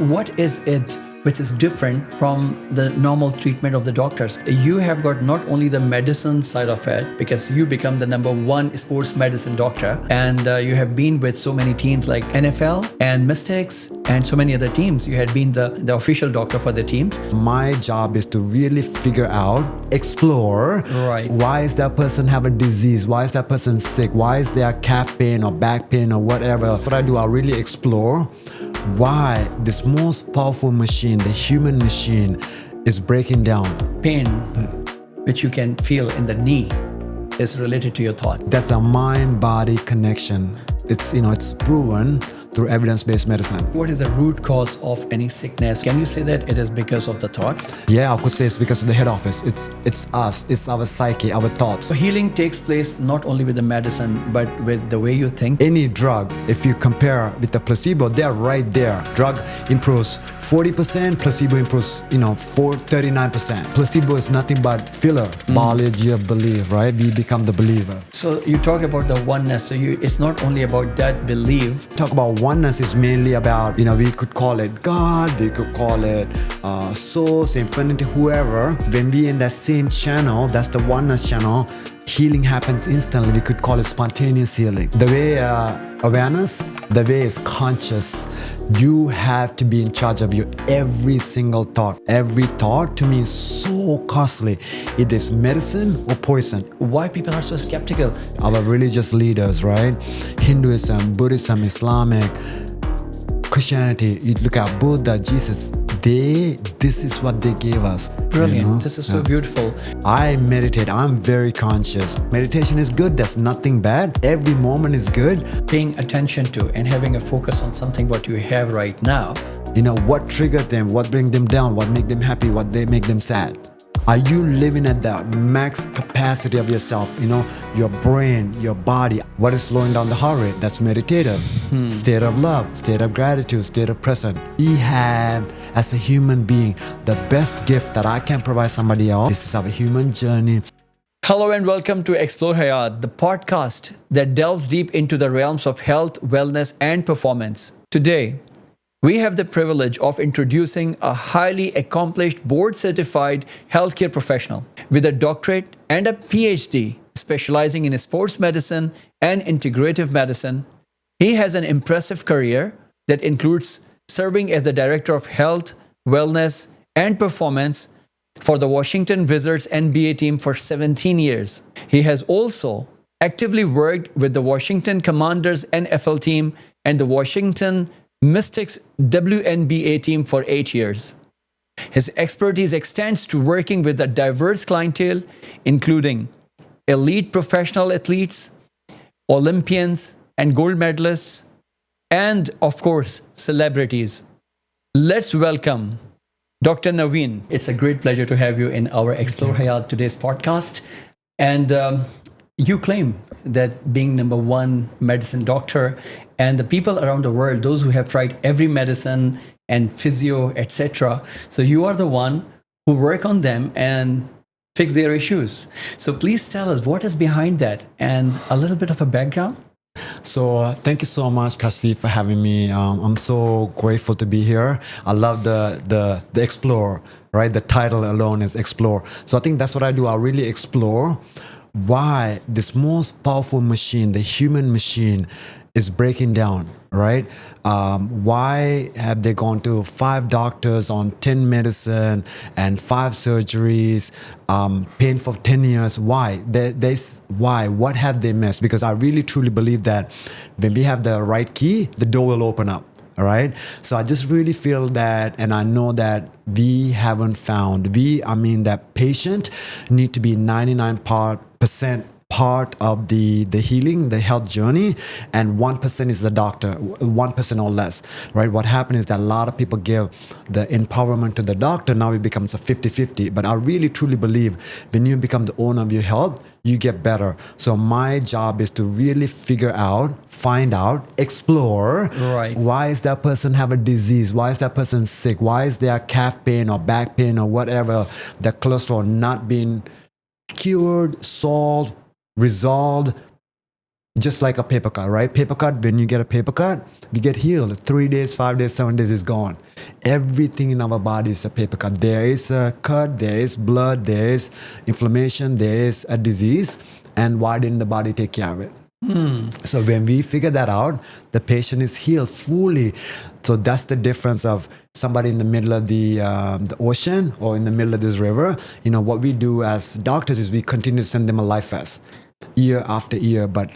what is it which is different from the normal treatment of the doctors? You have got not only the medicine side of it, because you become the number one sports medicine doctor, and you have been with so many teams like NFL and Mystics and so many other teams. You had been the official doctor for the teams. My job is to really figure out, explore, why is that person have a disease? Why is that person sick? Why is there calf pain or back pain or whatever? What I do, I really explore why this most powerful machine, the human machine, is breaking down. Pain, which you can feel in the knee, is related to your thought. That's a mind-body connection. It's proven through evidence-based medicine. What is the root cause of any sickness? Can you say that it is because of the thoughts? Yeah, I could say it's because of the head office. It's us. It's our psyche, our thoughts. So healing takes place not only with the medicine, but with the way you think. Any drug, if you compare with the placebo, they're right there. Drug improves 40%, placebo improves, 39%. Placebo is nothing but filler. Biology of belief, right? We become the believer. So you talk about the oneness. So it's not only about that belief. Talk about oneness is mainly about, we could call it God, we could call it source, infinity, whoever. When we in that same channel, that's the oneness channel, healing happens instantly. We could call it spontaneous healing. The way awareness, the way is conscious. You have to be in charge of your every single thought. Every thought to me is so costly. It is medicine or poison. Why people are so skeptical? Our religious leaders, right? Hinduism, Buddhism, Islamic, Christianity. You look at Buddha, Jesus. This is what they gave us. Brilliant. This is so beautiful. I meditate. I'm very conscious. Meditation is good. There's nothing bad. Every moment is good. Paying attention to and having a focus on something what you have right now. What triggered them, what bring them down, what make them happy, what they make them sad. Are you living at the max capacity of yourself? Your brain, your body. What is slowing down the heart rate? That's meditative. State of love, state of gratitude, state of present. We have, as a human being, the best gift that I can provide somebody else. This is our human journey. Hello and welcome to Explore Hayat, the podcast that delves deep into the realms of health, wellness, and performance. Today, we have the privilege of introducing a highly accomplished board-certified healthcare professional with a doctorate and a PhD specializing in sports medicine and integrative medicine. He has an impressive career that includes serving as the Director of Health, Wellness, and Performance for the Washington Wizards NBA team for 17 years. He has also actively worked with the Washington Commanders NFL team and the Washington Mystics WNBA team for 8 years. His expertise extends to working with a diverse clientele, including elite professional athletes, Olympians and gold medalists, and of course, celebrities. Let's welcome Dr. Navin. It's a great pleasure to have you in our Explore Hayat today's podcast. And you claim that being number one medicine doctor and the people around the world, those who have tried every medicine and physio, etc. So you are the one who work on them and fix their issues. So please tell us what is behind that and a little bit of a background. So thank you so much, Kashif, for having me. I'm so grateful to be here. I love the explore, right? The title alone is explore. So I think that's what I do. I really explore why this most powerful machine, the human machine, is breaking down, right? Why have they gone to 5 doctors on 10 medicine and 5 surgeries, pain for 10 years? Why? Why? What have they missed? Because I really truly believe that when we have the right key, the door will open up. All right. So I just really feel that, and I know that we haven't found, that patient need to be 99% part of the healing, the health journey, and 1% is the doctor, 1% or less, right? What happened is that a lot of people give the empowerment to the doctor. Now it becomes a 50-50. But I really truly believe when you become the owner of your health, you get better. So my job is to really figure out, find out, explore, why is that person have a disease? Why is that person sick? Why is there calf pain or back pain or whatever, the cholesterol not being cured, solved, resolved, just like a paper cut, right? Paper cut, when you get a paper cut, we get healed. 3 days, 5 days, 7 days is gone. Everything in our body is a paper cut. There is a cut, there is blood, there is inflammation, there is a disease. And why didn't the body take care of it? So when we figure that out, the patient is healed fully. So that's the difference of somebody in the middle of the ocean or in the middle of this river. You know, what we do as doctors is we continue to send them a life vest year after year. But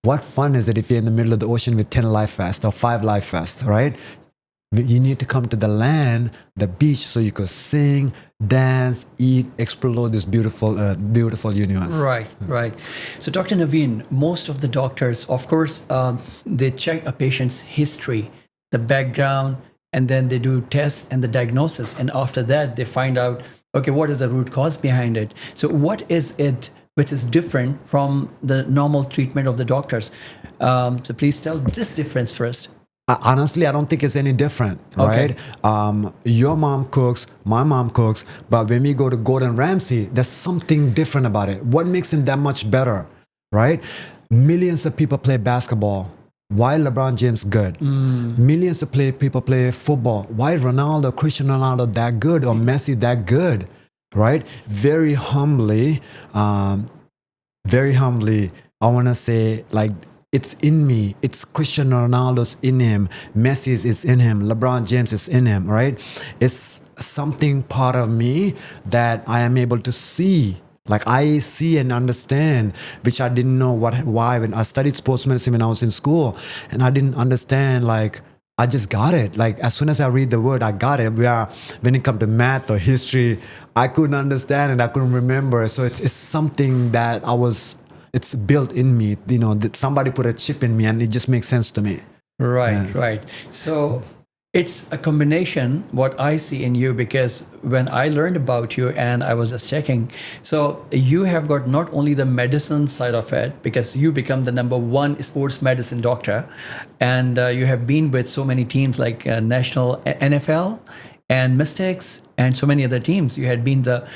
what fun is it if you're in the middle of the ocean with 10 life vests or 5 life vests, right? You need to come to the land, the beach, so you could sing, dance, eat, explore this beautiful, beautiful universe. Right, right. So, Dr. Navin, most of the doctors, of course, they check a patient's history, the background, and then they do tests and the diagnosis. And after that, they find out, okay, what is the root cause behind it? So, what is it which is different from the normal treatment of the doctors? So, please tell this difference first. Honestly, I don't think it's any different, Okay. right? Your mom cooks, my mom cooks, but when we go to Gordon Ramsay, there's something different about it. What makes him that much better, right? Millions of people play basketball. Why LeBron James good? Millions of people play football. Why Ronaldo, Cristiano Ronaldo that good or Messi that good, right? Very humbly, I want to say like, it's in me. It's Cristiano Ronaldo's in him. Messi's is in him. LeBron James is in him, right? It's something part of me that I am able to see. Like I see and understand, which I didn't know why. When I studied sports medicine when I was in school, and I didn't understand, like, I just got it. Like as soon as I read the word, I got it. When it comes to math or history, I couldn't understand it. I couldn't remember. So it's something that it's built in me, you know, that somebody put a chip in me and it just makes sense to me. Right, right. So it's a combination, what I see in you, because when I learned about you and I was just checking, so you have got not only the medicine side of it, because you become the #1 sports medicine doctor, and you have been with so many teams like National NFL and Mystics and so many other teams. You had been the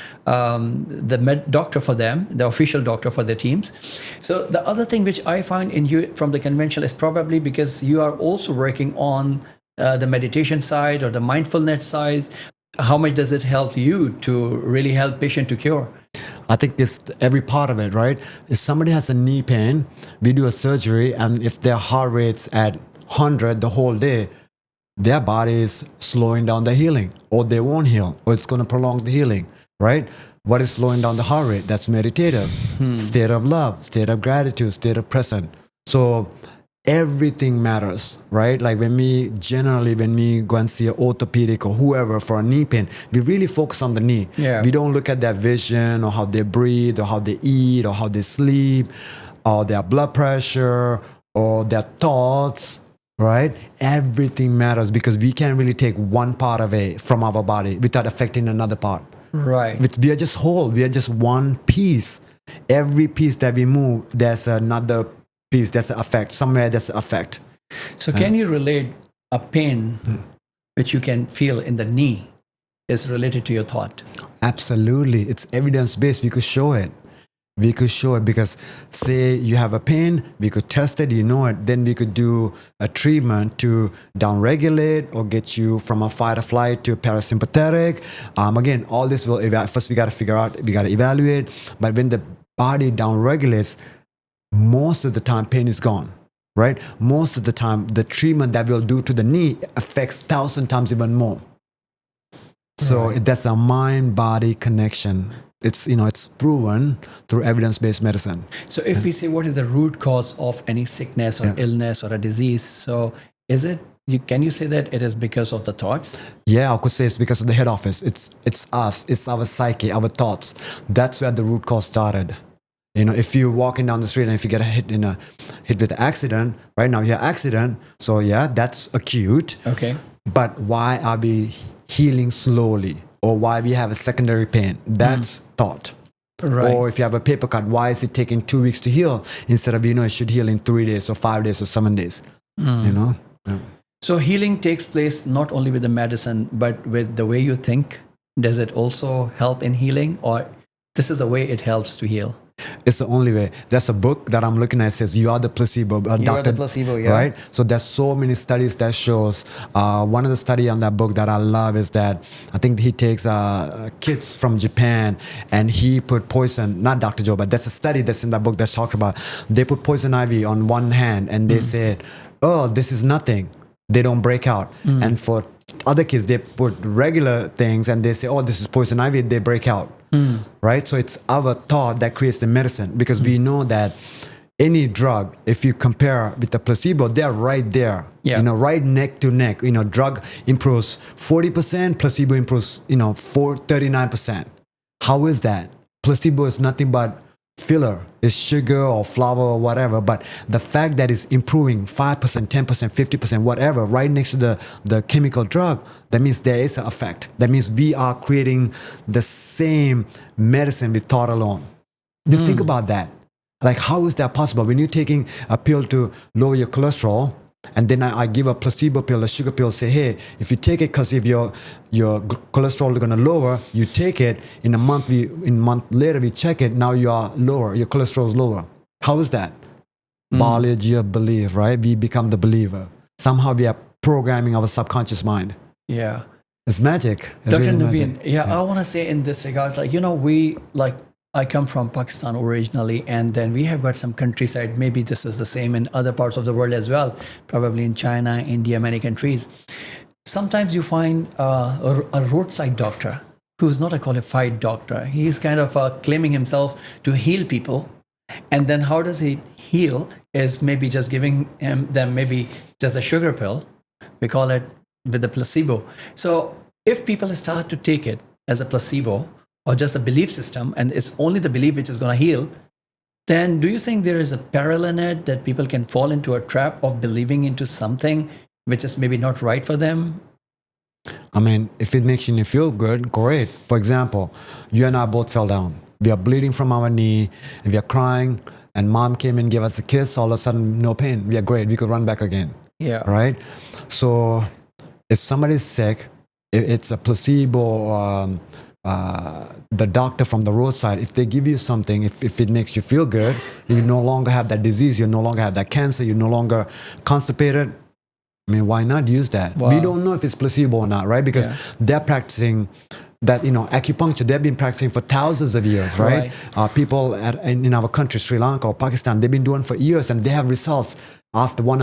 doctor for them, the official doctor for the teams. So the other thing which I find in you from the conventional is probably because you are also working on the meditation side or the mindfulness side. How much does it help you to really help patient to cure? I think it's every part of it, right? If somebody has a knee pain, we do a surgery, and if their heart rate's at 100 the whole day, their body is slowing down the healing, or they won't heal, or it's going to prolong the healing, right? What is slowing down the heart rate? That's meditative, state of love, state of gratitude, state of present. So everything matters, right? Like when we go and see an orthopedic or whoever for a knee pain, we really focus on the knee. Yeah. We don't look at their vision or how they breathe or how they eat or how they sleep or their blood pressure or their thoughts. Right? Everything matters because we can't really take one part of it from our body without affecting another part. Right. We are just whole. We are just one piece. Every piece that we move, there's another piece. There's an effect. Somewhere there's an effect. So can you relate a pain which you can feel in the knee is related to your thought? Absolutely. It's evidence-based. We could show it. Because say you have a pain, we could test it, you know it, then we could do a treatment to downregulate or get you from a fight or flight to parasympathetic. Again, all this will first we got to figure out, we got to evaluate. But when the body downregulates, most of the time pain is gone, right? Most of the time, the treatment that we'll do to the knee affects 1,000 times even more. So that's a mind-body connection. It's proven through evidence-based medicine. So if we say what is the root cause of any sickness or illness or a disease, so is it, can you say that it is because of the thoughts? Yeah, I could say it's because of the head office. It's us. It's our psyche, our thoughts. That's where the root cause started. You know, if you're walking down the street and if you get hit with an accident, right now you have accident. So yeah, that's acute. Okay. But why are we healing slowly? Or why we have a secondary pain? That's thought. Right. Or if you have a paper cut, why is it taking 2 weeks to heal instead of, it should heal in 3 days or 5 days or 7 days, Yeah. So healing takes place not only with the medicine, but with the way you think. Does it also help in healing, or this is the way it helps to heal? It's the only way. There's a book that I'm looking at says you are the placebo. You are the placebo, yeah. Right? So there's so many studies that shows. One of the study on that book that I love is that I think he takes kids from Japan and he put poison, not Dr. Joe, but there's a study that's in that book that's talked about. They put poison ivy on one hand and they said, oh, this is nothing. They don't break out. And for other kids, they put regular things and they say, oh, this is poison ivy, they break out. Right? So it's our thought that creates the medicine, because we know that any drug, if you compare with the placebo, they're right there, right neck to neck. Drug improves 40%, placebo improves, 39%. How is that? Placebo is nothing but filler, is sugar or flour or whatever, but the fact that it's improving 5%, 10%, 50%, whatever, right next to the chemical drug, that means there is an effect. That means we are creating the same medicine with thought alone. Just think about that. Like, how is that possible? When you're taking a pill to lower your cholesterol, and then I give a placebo pill, a sugar pill, say, hey, if you take it, because if your cholesterol is going to lower, you take it, in a month later, we check it, now you are lower, your cholesterol is lower. How is that? Biology of belief, right? We become the believer. Somehow we are programming our subconscious mind. Yeah. It's magic. It's Dr. really Navin, magic. I want to say in this regard, I come from Pakistan originally, and then we have got some countryside. Maybe this is the same in other parts of the world as well, probably in China, India, many countries. Sometimes you find a roadside doctor who is not a qualified doctor. He's kind of claiming himself to heal people. And then how does he heal is maybe just giving them maybe just a sugar pill. We call it with the placebo. So if people start to take it as a placebo, or just a belief system, and it's only the belief which is going to heal, then do you think there is a peril in it that people can fall into a trap of believing into something which is maybe not right for them? I mean, if it makes you feel good, great. For example, you and I both fell down. We are bleeding from our knee, and we are crying, and mom came and gave us a kiss. All of a sudden, no pain. We are great. We could run back again. Yeah. Right? So if somebody's sick, if it's a placebo, the doctor from the roadside, if they give you something, if it makes you feel good, you no longer have that disease, you no longer have that cancer, you're no longer constipated. I mean, why not use that? Wow. We don't know if it's placebo or not, right? Because they're practicing that, acupuncture, they've been practicing for thousands of years, right? People in our country, Sri Lanka or Pakistan, they've been doing for years, and they have results after one.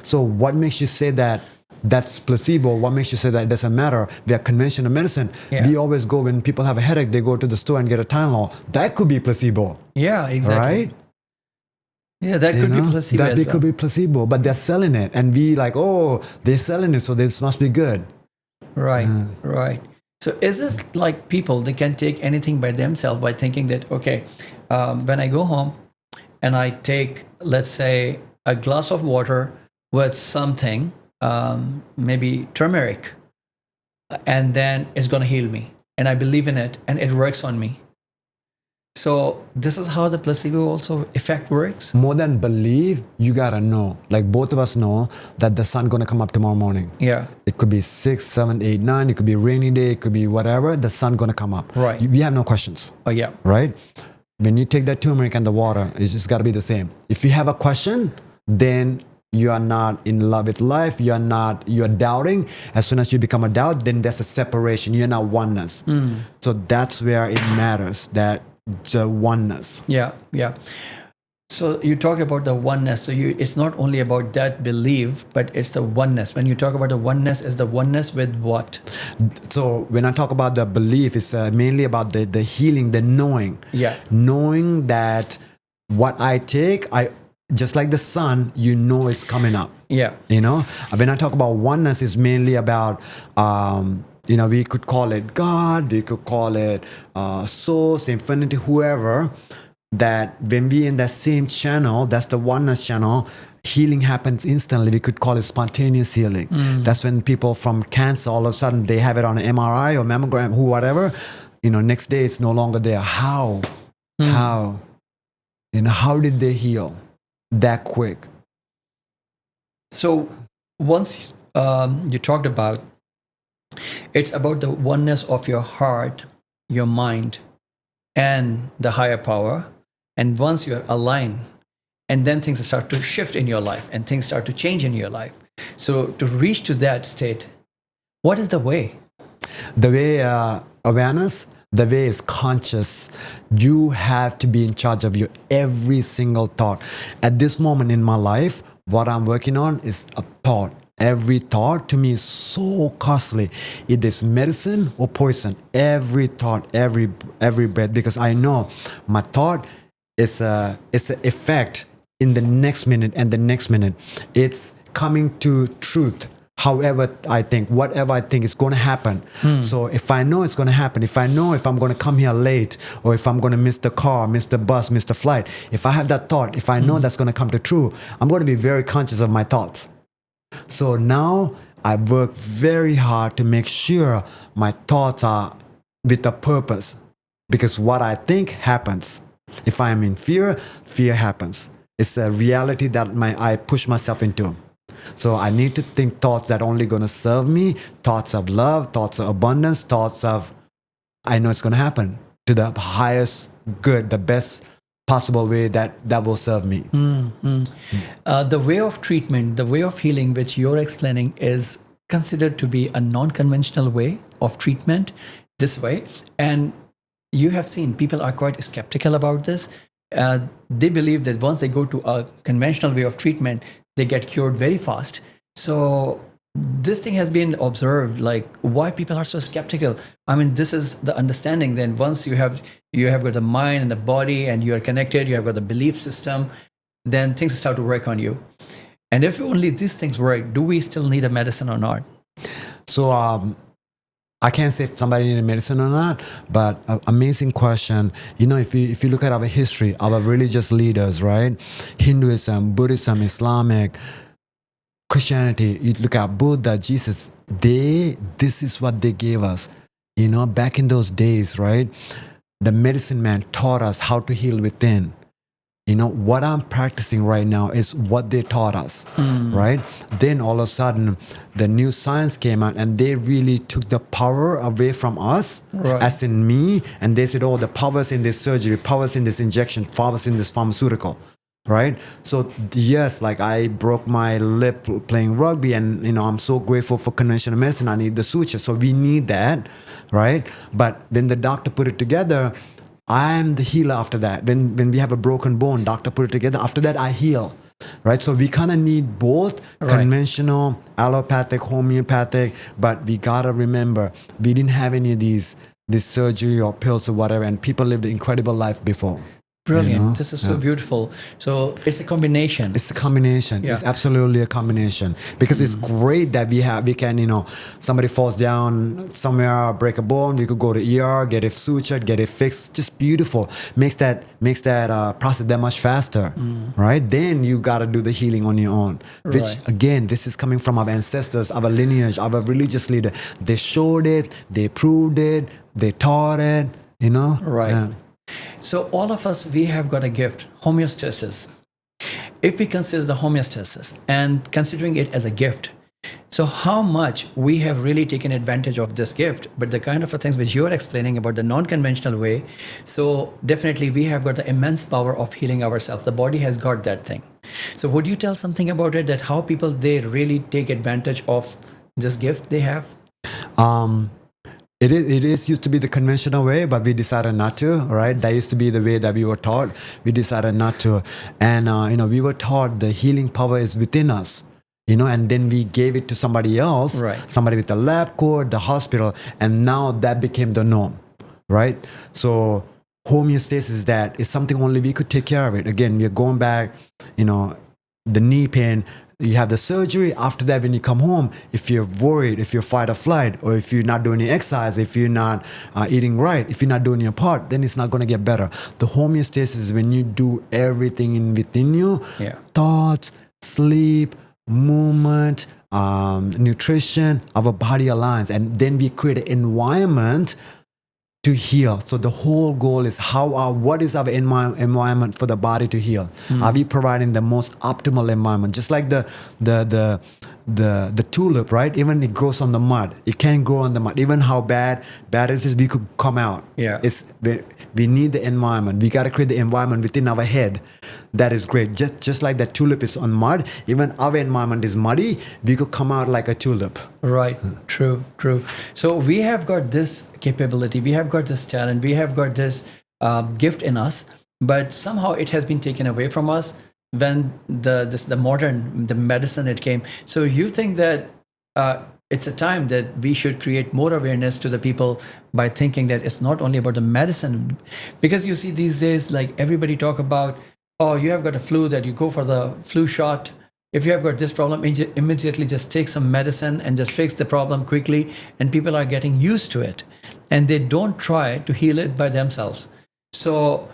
So what makes you say that that's placebo? What makes you say that it doesn't matter? We are conventional medicine. We always go, when people have a headache, they go to the store and get a Tylenol. That could be placebo. Yeah, exactly. Right? Yeah, that could be placebo as well. Could be placebo, but they're selling it. And we like, oh, they're selling it, so this must be good. Right, right. So is it like people, they can take anything by themselves by thinking that, okay, when I go home and I take, let's say, a glass of water with something, maybe turmeric, and then it's going to heal me, and I believe in it, and it works on me. So this is how the placebo also effect works. More than believe, you gotta know. Like both of us know that the sun gonna come up tomorrow morning. Yeah. It could be 6, 7, 8, 9. It could be a rainy day. It could be whatever. The sun gonna come up. Right. We have no questions. Oh yeah. Right. When you take that turmeric and the water, it's just gotta be the same. If you have a question, then you are not in love with life. You're doubting. As soon as you become a doubt, then there's a separation. You're not oneness. So that's where it matters, that the oneness. Yeah, yeah. So you talked about the oneness. So it's not only about that belief, but it's the oneness. When you talk about the oneness, is the oneness with what? So when I talk about the belief, it's mainly about the healing, the knowing. Yeah. Knowing that what I take, just like the sun, it's coming up. Yeah. When I talk about oneness, it's mainly about, we could call it God, we could call it source, infinity, whoever, that when we in that same channel, that's the oneness channel, healing happens instantly. We could call it spontaneous healing. That's when people from cancer, all of a sudden, they have it on an MRI or mammogram, whatever, next day it's no longer there. How? How did they heal that quick? So once you talked about, it's about the oneness of your heart, your mind, and the higher power. And once you're aligned, and then things start to shift in your life and things start to change in your life. So to reach to that state, what is the way? The way awareness, the way is conscious. You have to be in charge of your every single thought. At this moment in my life, what I'm working on is a thought. Every thought to me is so costly. It is medicine or poison. Every thought, every breath, because I know my thought is an effect in the next minute and the next minute. It's coming to truth. However I think, whatever I think is going to happen. So if I know it's going to happen, if I know if I'm going to come here late, or if I'm going to miss the car, miss the bus, miss the flight, if I have that thought, if I know that's going to come to true, I'm going to be very conscious of my thoughts. So now I work very hard to make sure my thoughts are with a purpose, because what I think happens. If I am in fear, fear happens. It's a reality that I push myself into. So I need to think thoughts that are only going to serve me, thoughts of love, thoughts of abundance, thoughts of, I know it's going to happen to the highest good, the best possible way that will serve me. The way of treatment, the way of healing, which you're explaining, is considered to be a non-conventional way of treatment, this way. And you have seen people are quite skeptical about this. They believe that once they go to a conventional way of treatment, they get cured very fast. So this thing has been observed, like why people are so skeptical. I mean, this is the understanding. Then once you have got the mind and the body and you are connected, you have got the belief system, then things start to work on you. And if only these things work, do we still need a medicine or not? So I can't say if somebody needs medicine or not, but amazing question. You know, if you look at our history, our religious leaders, right? Hinduism, Buddhism, Islamic, Christianity, you look at Buddha, Jesus, this is what they gave us. You know, back in those days, right? The medicine man taught us how to heal within. You know, what I'm practicing right now is what they taught us, right? Then all of a sudden, the new science came out and they really took the power away from us, right, as in me. And they said, oh, the power's in this surgery, power's in this injection, power's in this pharmaceutical, right? So yes, like I broke my lip playing rugby, and, you know, I'm so grateful for conventional medicine. I need the suture. So we need that, right? But then the doctor put it together. I'm the healer after that. When we have a broken bone, doctor put it together. After that, I heal, right? So we kind of need both, right, conventional, allopathic, homeopathic, but we got to remember, we didn't have any of this surgery or pills or whatever, and people lived an incredible life before. Brilliant. You know? This is so beautiful. So it's a combination. It's a combination. Yeah. It's absolutely a combination, because it's great that we can, you know, somebody falls down somewhere, break a bone, we could go to ER, get it sutured, get it fixed. Just beautiful. Makes that process that much faster, right? Then you got to do the healing on your own, which again, this is coming from our ancestors, our lineage, our religious leader. They showed it, they proved it, they taught it, you know? Right. Yeah. So all of us, we have got a gift, homeostasis. If we consider the homeostasis and considering it as a gift, so how much we have really taken advantage of this gift, but the kind of things which you're explaining about the non-conventional way, so definitely we have got the immense power of healing ourselves. The body has got that thing. So would you tell something about it, that how people, they really take advantage of this gift they have? It is used to be the conventional way, but we decided not to, right? That used to be the way that we were taught. We decided not to. And, you know, we were taught the healing power is within us, you know, and then we gave it to somebody else, right, somebody with the lab coat, the hospital, and now that became the norm, right? So homeostasis, that is something only we could take care of it. Again, we're going back, you know, the knee pain, you have the surgery. After that, when you come home, if you're worried, if you're fight or flight, or if you're not doing your exercise, if you're not eating right, if you're not doing your part, then it's not going to get better. The homeostasis is when you do everything within you, thoughts, sleep, movement, nutrition, our body aligns. And then we create an environment to heal. So the whole goal is what is our environment for the body to heal? Are we providing the most optimal environment? Just like the the tulip, right? Even it grows on the mud. It can grow on the mud. Even how bad it is, we could come out. Yeah. We need the environment. We got to create the environment within our head. That is great. Just like that tulip is on mud, even our environment is muddy, we could come out like a tulip. Right. True. So we have got this capability, we have got this talent, we have got this gift in us, but somehow it has been taken away from us when the medicine it came. So you think that it's a time that we should create more awareness to the people by thinking that it's not only about the medicine, because you see these days, like everybody talk about, oh, you have got a flu, that you go for the flu shot. If you have got this problem, immediately just take some medicine and just fix the problem quickly. And people are getting used to it, and they don't try to heal it by themselves. So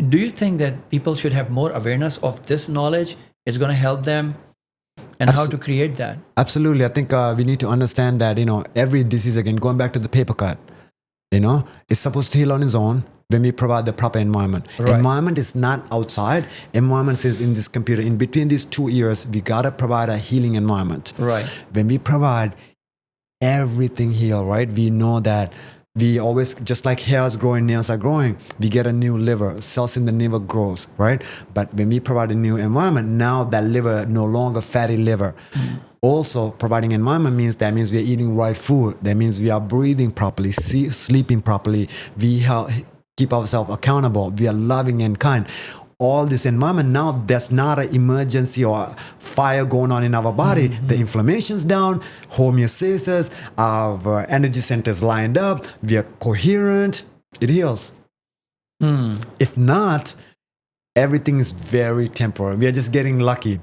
do you think that people should have more awareness of this knowledge? It's going to help them, and how to create that? Absolutely. I think we need to understand that, every disease, again, going back to the paper cut, it's supposed to heal on its own when we provide the proper environment. Right. Environment is not outside. Environment is in this computer. In between these 2 ears, we got to provide a healing environment. Right. When we provide, everything heal, right? We know that we always, just like hairs growing, nails are growing, we get a new liver, cells in the liver grows, right? But when we provide a new environment, now that liver no longer fatty liver. Also, providing environment means we are eating right food. That means we are breathing properly, sleeping properly. We keep ourselves accountable. We are loving and kind. All this environment, now there's not an emergency or fire going on in our body. The inflammation's down, homeostasis, our energy centers lined up, we are coherent, it heals. If not, everything is very temporary. We are just getting lucky.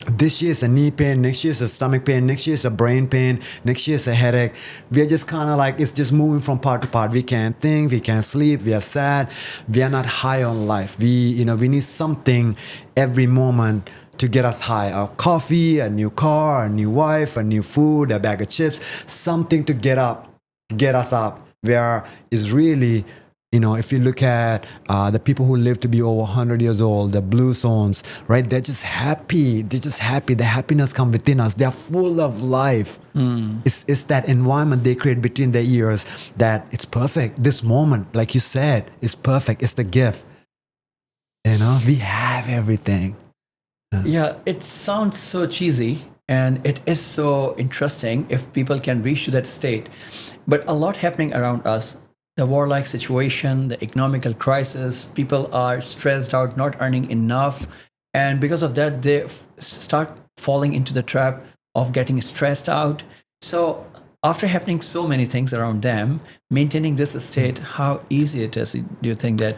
This year is a knee pain, next year is a stomach pain, next year is a brain pain, next year is a headache. We are just kind of like, it's just moving from part to part. We can't think, we can't sleep, we are sad, we are not high on life. We need something every moment to get us high. A coffee, a new car, a new wife, a new food, a bag of chips, something to get us up. Where is really, if you look at the people who live to be over 100 years old, the blue zones, right? They're just happy. The happiness comes within us. They're full of life. It's that environment they create between their ears that it's perfect. This moment, like you said, is perfect. It's the gift. We have everything. Yeah, it sounds so cheesy, and it is so interesting if people can reach to that state. But a lot happening around us. The warlike situation, the economical crisis, people are stressed out, not earning enough. And because of that, they start falling into the trap of getting stressed out. So after happening so many things around them, maintaining this state, how easy it is, do you think that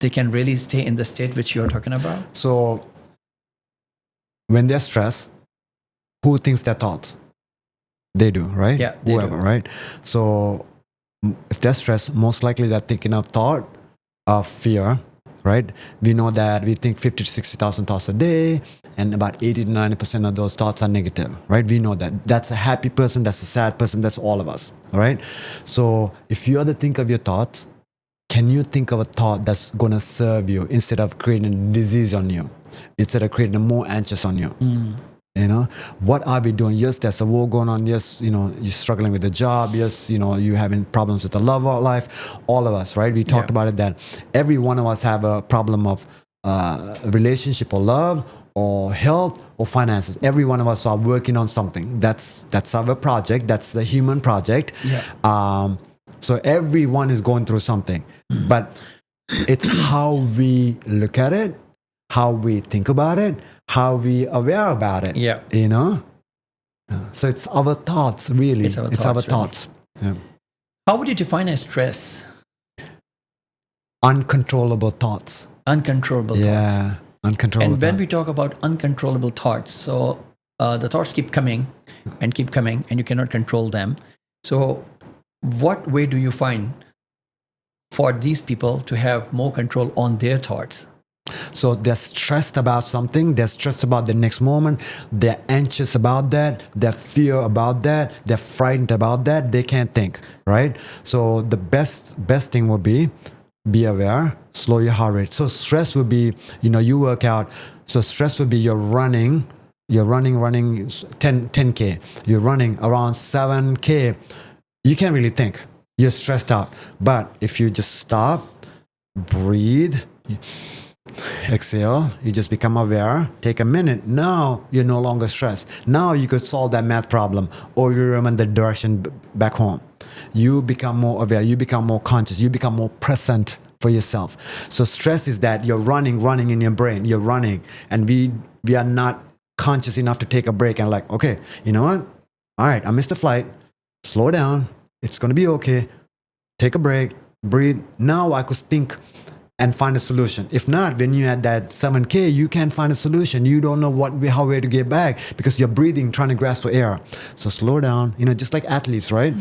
they can really stay in the state which you're talking about? So when they're stressed, who thinks their thoughts? They do, right? Yeah, whoever, right? So if they're stressed, most likely they're thinking of thought of fear, right? We know that we think 50 to 60,000 thoughts a day, and about 80 to 90% of those thoughts are negative, right? We know that. That's a happy person, that's a sad person, that's all of us, all right? So if you are to think of your thoughts, can you think of a thought that's going to serve you instead of creating a disease on you, instead of creating more anxious on you? What are we doing? Yes, there's a war going on. Yes, you're struggling with the job. Yes, you're having problems with the love of life. All of us, right? We talked about it, that every one of us have a problem of relationship or love or health or finances. Every one of us are working on something. That's our project. That's the human project. So everyone is going through something. But it's how we look at it, how we think about it, how we aware about it. So it's our thoughts, really. It's our thoughts. Really. How would you define as stress? Uncontrollable thoughts. Uncontrollable thoughts. Uncontrollable. And when we talk about uncontrollable thoughts, so the thoughts keep coming, and you cannot control them. So what way do you find for these people to have more control on their thoughts? So they're stressed about something. They're stressed about the next moment. They're anxious about that. They're fear about that. They're frightened about that. They can't think, right? So the best thing would be aware, slow your heart rate. So stress would be, you work out. So stress would be you're running, you're running 10K, you're running around 7K, you can't really think. You're stressed out. But if you just stop, breathe, exhale, you just become aware, take a minute. Now you're no longer stressed. Now you could solve that math problem, or you remember the direction back home. You become more aware, you become more conscious, you become more present for yourself. So stress is that you're running in your brain, you're running, and we are not conscious enough to take a break and like, okay, you know what? All right, I missed the flight. Slow down. It's going to be okay. Take a break, breathe. Now I could think and find a solution. If not, when you're at that 7K, you can't find a solution. You don't know where to get back because you're breathing, trying to grasp for air. So slow down, just like athletes, right?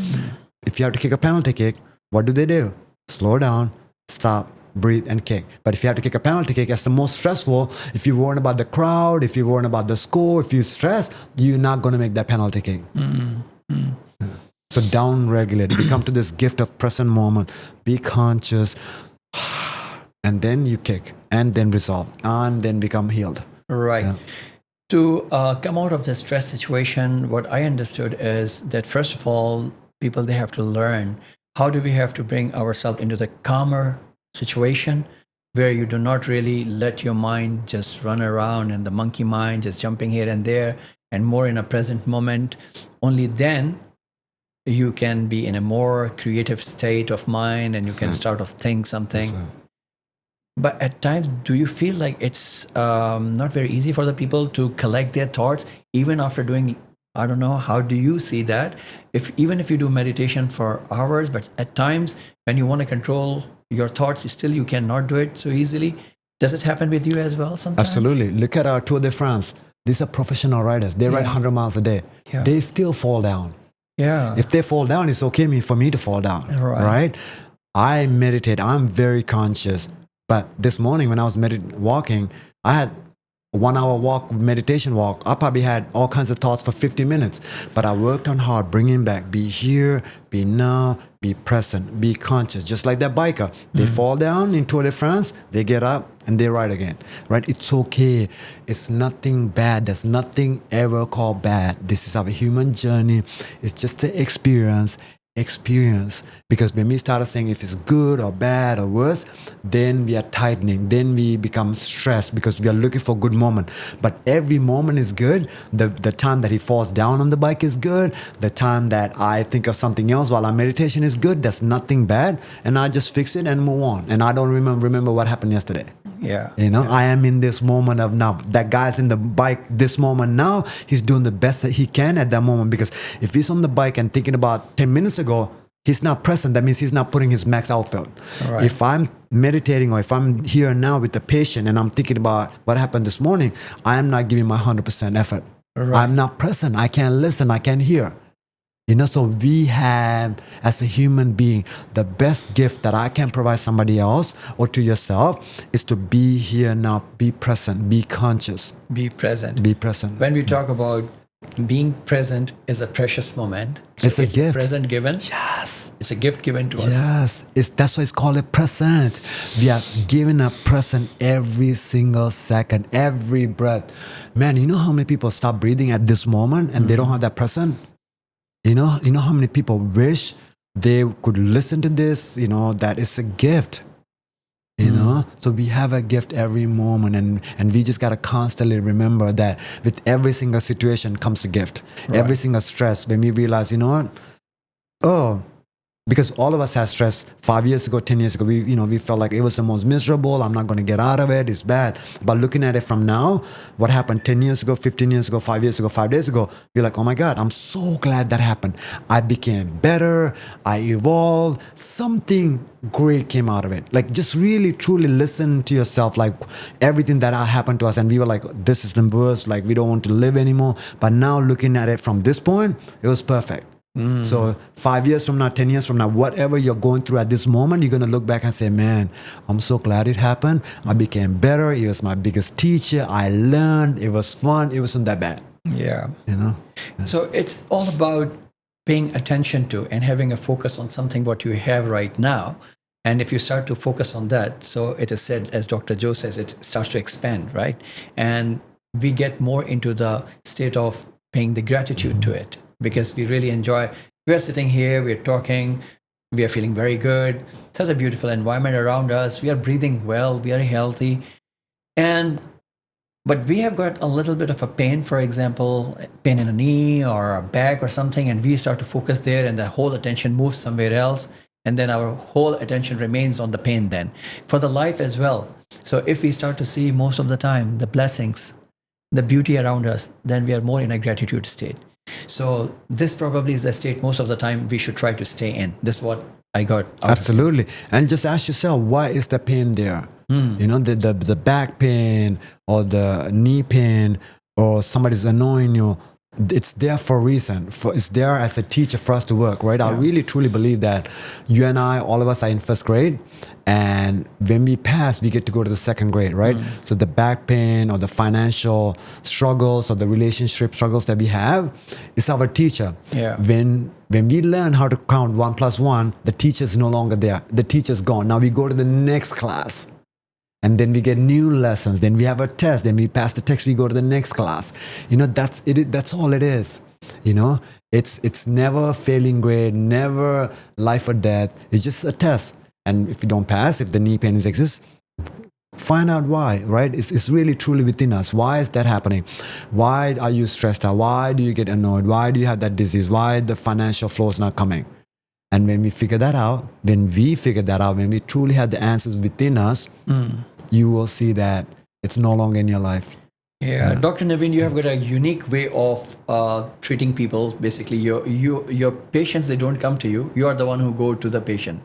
If you have to kick a penalty kick, what do? Slow down, stop, breathe, and kick. But if you have to kick a penalty kick, that's the most stressful. If you're worried about the crowd, if you're worried about the score, if you're stressed, you're not going to make that penalty kick. So down-regulate, become to this gift of present moment, be conscious, and then you kick, and then resolve, and then become healed. Right. Yeah. To come out of the stress situation, what I understood is that first of all, people, they have to learn how do we have to bring ourselves into the calmer situation where you do not really let your mind just run around and the monkey mind just jumping here and there and more in a present moment. Only then you can be in a more creative state of mind and you can start to think something. But at times, do you feel like it's not very easy for the people to collect their thoughts even after doing, I don't know, how do you see that? Even if you do meditation for hours, but at times when you want to control your thoughts, still you cannot do it so easily. Does it happen with you as well sometimes? Absolutely. Look at our Tour de France. These are professional riders. They ride 100 miles a day. Yeah. They still fall down. Yeah. If they fall down, it's okay for me to fall down. Right? I meditate. I'm very conscious. But this morning when I was walking, I had a 1 hour walk, meditation walk. I probably had all kinds of thoughts for 50 minutes. But I worked on hard, bringing back, be here, be now, be present, be conscious. Just like that biker. They fall down in Tour de France, they get up and they ride again. Right? It's okay. It's nothing bad. There's nothing ever called bad. This is our human journey. It's just an experience. Because when we start saying if it's good or bad or worse, then we are tightening, then we become stressed because we are looking for a good moment. But every moment is good. The time that he falls down on the bike is good. The time that I think of something else while I'm meditation is good. There's nothing bad, and I just fix it and move on. And I don't remember what happened yesterday. Yeah. I am in this moment of now. That guy's in the bike this moment now. He's doing the best that he can at that moment, because if he's on the bike and thinking about 10 minutes ago, he's not present. That means he's not putting his max output. Right. If I'm meditating or if I'm here now with the patient and I'm thinking about what happened this morning, I am not giving my 100% effort. Right. I'm not present. I can't listen. I can't hear. So we have, as a human being, the best gift that I can provide somebody else or to yourself is to be here now, be present, be conscious. Be present. Be present. When we talk about being present is a precious moment. So it's a gift. Present given. Yes. It's a gift given to us. Yes. That's why it's called a present. We are giving a present every single second, every breath. Man, you know how many people stop breathing at this moment and they don't have that present? You know how many people wish they could listen to this, that it's a gift. So we have a gift every moment, and we just got to constantly remember that with every single situation comes a gift. Right. Every single stress, when we realize, because all of us had stress 5 years ago, 10 years ago, we felt like it was the most miserable. I'm not going to get out of it. It's bad. But looking at it from now, what happened 10 years ago, 15 years ago, 5 years ago, 5 days ago, we're like, oh my God, I'm so glad that happened. I became better. I evolved. Something great came out of it. Like, just really, truly listen to yourself, like everything that happened to us. And we were like, this is the worst. Like, we don't want to live anymore. But now looking at it from this point, it was perfect. So 5 years from now, 10 years from now, whatever you're going through at this moment, you're going to look back and say, man, I'm so glad it happened. I became better. It was my biggest teacher. I learned. It was fun. It wasn't that bad. Yeah. So it's all about paying attention to and having a focus on something what you have right now. And if you start to focus on that, so it is said, as Dr. Joe says, it starts to expand, right? And we get more into the state of paying the gratitude to it, because we really enjoy. We are sitting here, we're talking, we are feeling very good, such a beautiful environment around us, we are breathing well, we are healthy. And but we have got a little bit of a pain, for example, pain in a knee or a back or something, and we start to focus there, and the whole attention moves somewhere else, and then our whole attention remains on the pain. Then for the life as well. So if we start to see most of the time the blessings, the beauty around us, then we are more in a gratitude state. So this probably is the state most of the time we should try to stay in. This is what I got out of it. Absolutely. And just ask yourself, why is the pain there? You know, the back pain or the knee pain or somebody's annoying you. It's there for a reason. It's there as a teacher for us to work, right? I really truly believe that you and I, all of us are in first grade. And when we pass, we get to go to the second grade, right? So the back pain or the financial struggles or the relationship struggles that we have is our teacher. Yeah. When we learn how to count 1 + 1, the teacher's no longer there. The teacher's gone. Now we go to the next class. And then we get new lessons. Then we have a test. Then we pass the test. We go to the next class. You know, that's it. That's all it is. You know, it's never a failing grade, never life or death. It's just a test. And if you don't pass, if the knee pain exists, find out why, right? It's really truly within us. Why is that happening? Why are you stressed out? Why do you get annoyed? Why do you have that disease? Why the financial flow is not coming? And when we figure that out, when we truly have the answers within us, you will see that it's no longer in your life. Yeah, Dr. Navin, you have got a unique way of treating people. Basically, your patients, they don't come to you. You are the one who go to the patient.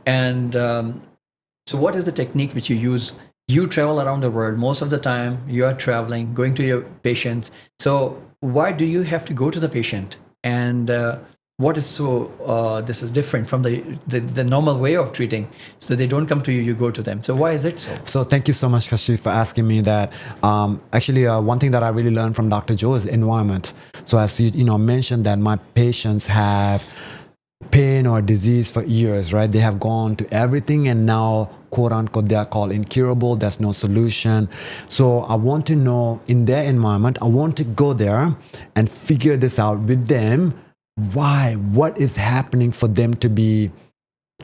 And so what is the technique which you use? You travel around the world. Most of the time, you are traveling, going to your patients. So why do you have to go to the patient? And what is so this is different from the normal way of treating? So they don't come to you, you go to them. So why is it so? So thank you so much, Kashif, for asking me that. Actually, one thing that I really learned from Dr. Joe is environment. So as you mentioned that my patients have pain or disease for years, right? They have gone to everything, and now, quote unquote, they are called incurable. There's no solution. So I want to know, in their environment, I want to go there and figure this out with them. Why? What is happening for them to be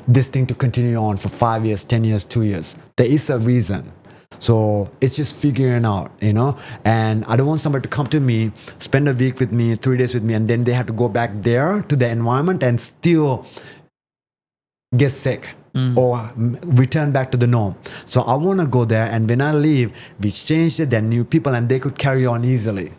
this thing to continue on for 5 years, 10 years, 2 years? There is a reason. So it's just figuring out, and I don't want somebody to come to me, spend a week with me, 3 days with me, and then they have to go back there to the environment and still get sick or return back to the norm. So I want to go there, and when I leave, we change it, they're new people, and they could carry on easily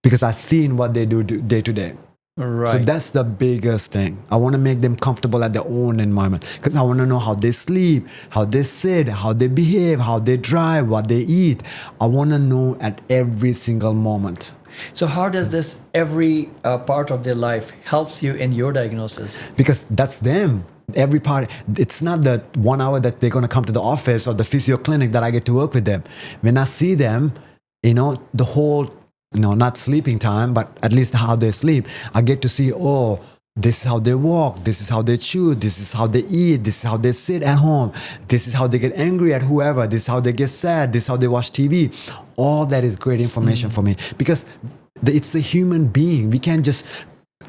because I've seen what they do day to day. Right. So that's the biggest thing. I want to make them comfortable at their own environment because I want to know how they sleep, how they sit, how they behave, how they drive, what they eat. I want to know at every single moment. So how does this every part of their life helps you in your diagnosis? Because that's them. Every part. It's not the 1 hour that they're going to come to the office or the physio clinic that I get to work with them. When I see them, the whole not sleeping time, but at least how they sleep. I get to see, this is how they walk, this is how they chew, this is how they eat, this is how they sit at home, this is how they get angry at whoever, this is how they get sad, this is how they watch TV. All that is great information for me because it's a human being. We can't just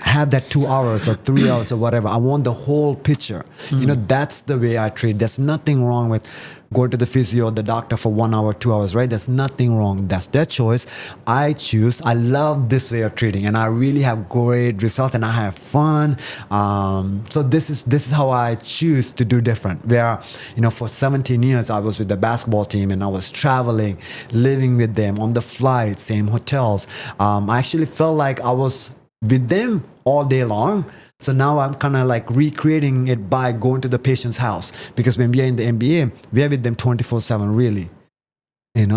have that 2 hours or 3 hours or whatever. I want the whole picture. That's the way I treat. There's nothing wrong with going to the physio or the doctor for 1 hour, 2 hours, right? There's nothing wrong. That's their choice. I love this way of treating, and I really have great results, and I have fun. So this is how I choose to do different. Where, for 17 years, I was with the basketball team, and I was traveling, living with them on the flight, same hotels. I actually felt like I was with them all day long. So now I'm kind of like recreating it by going to the patient's house. Because when we are in the MBA, we are with them 24/7, really.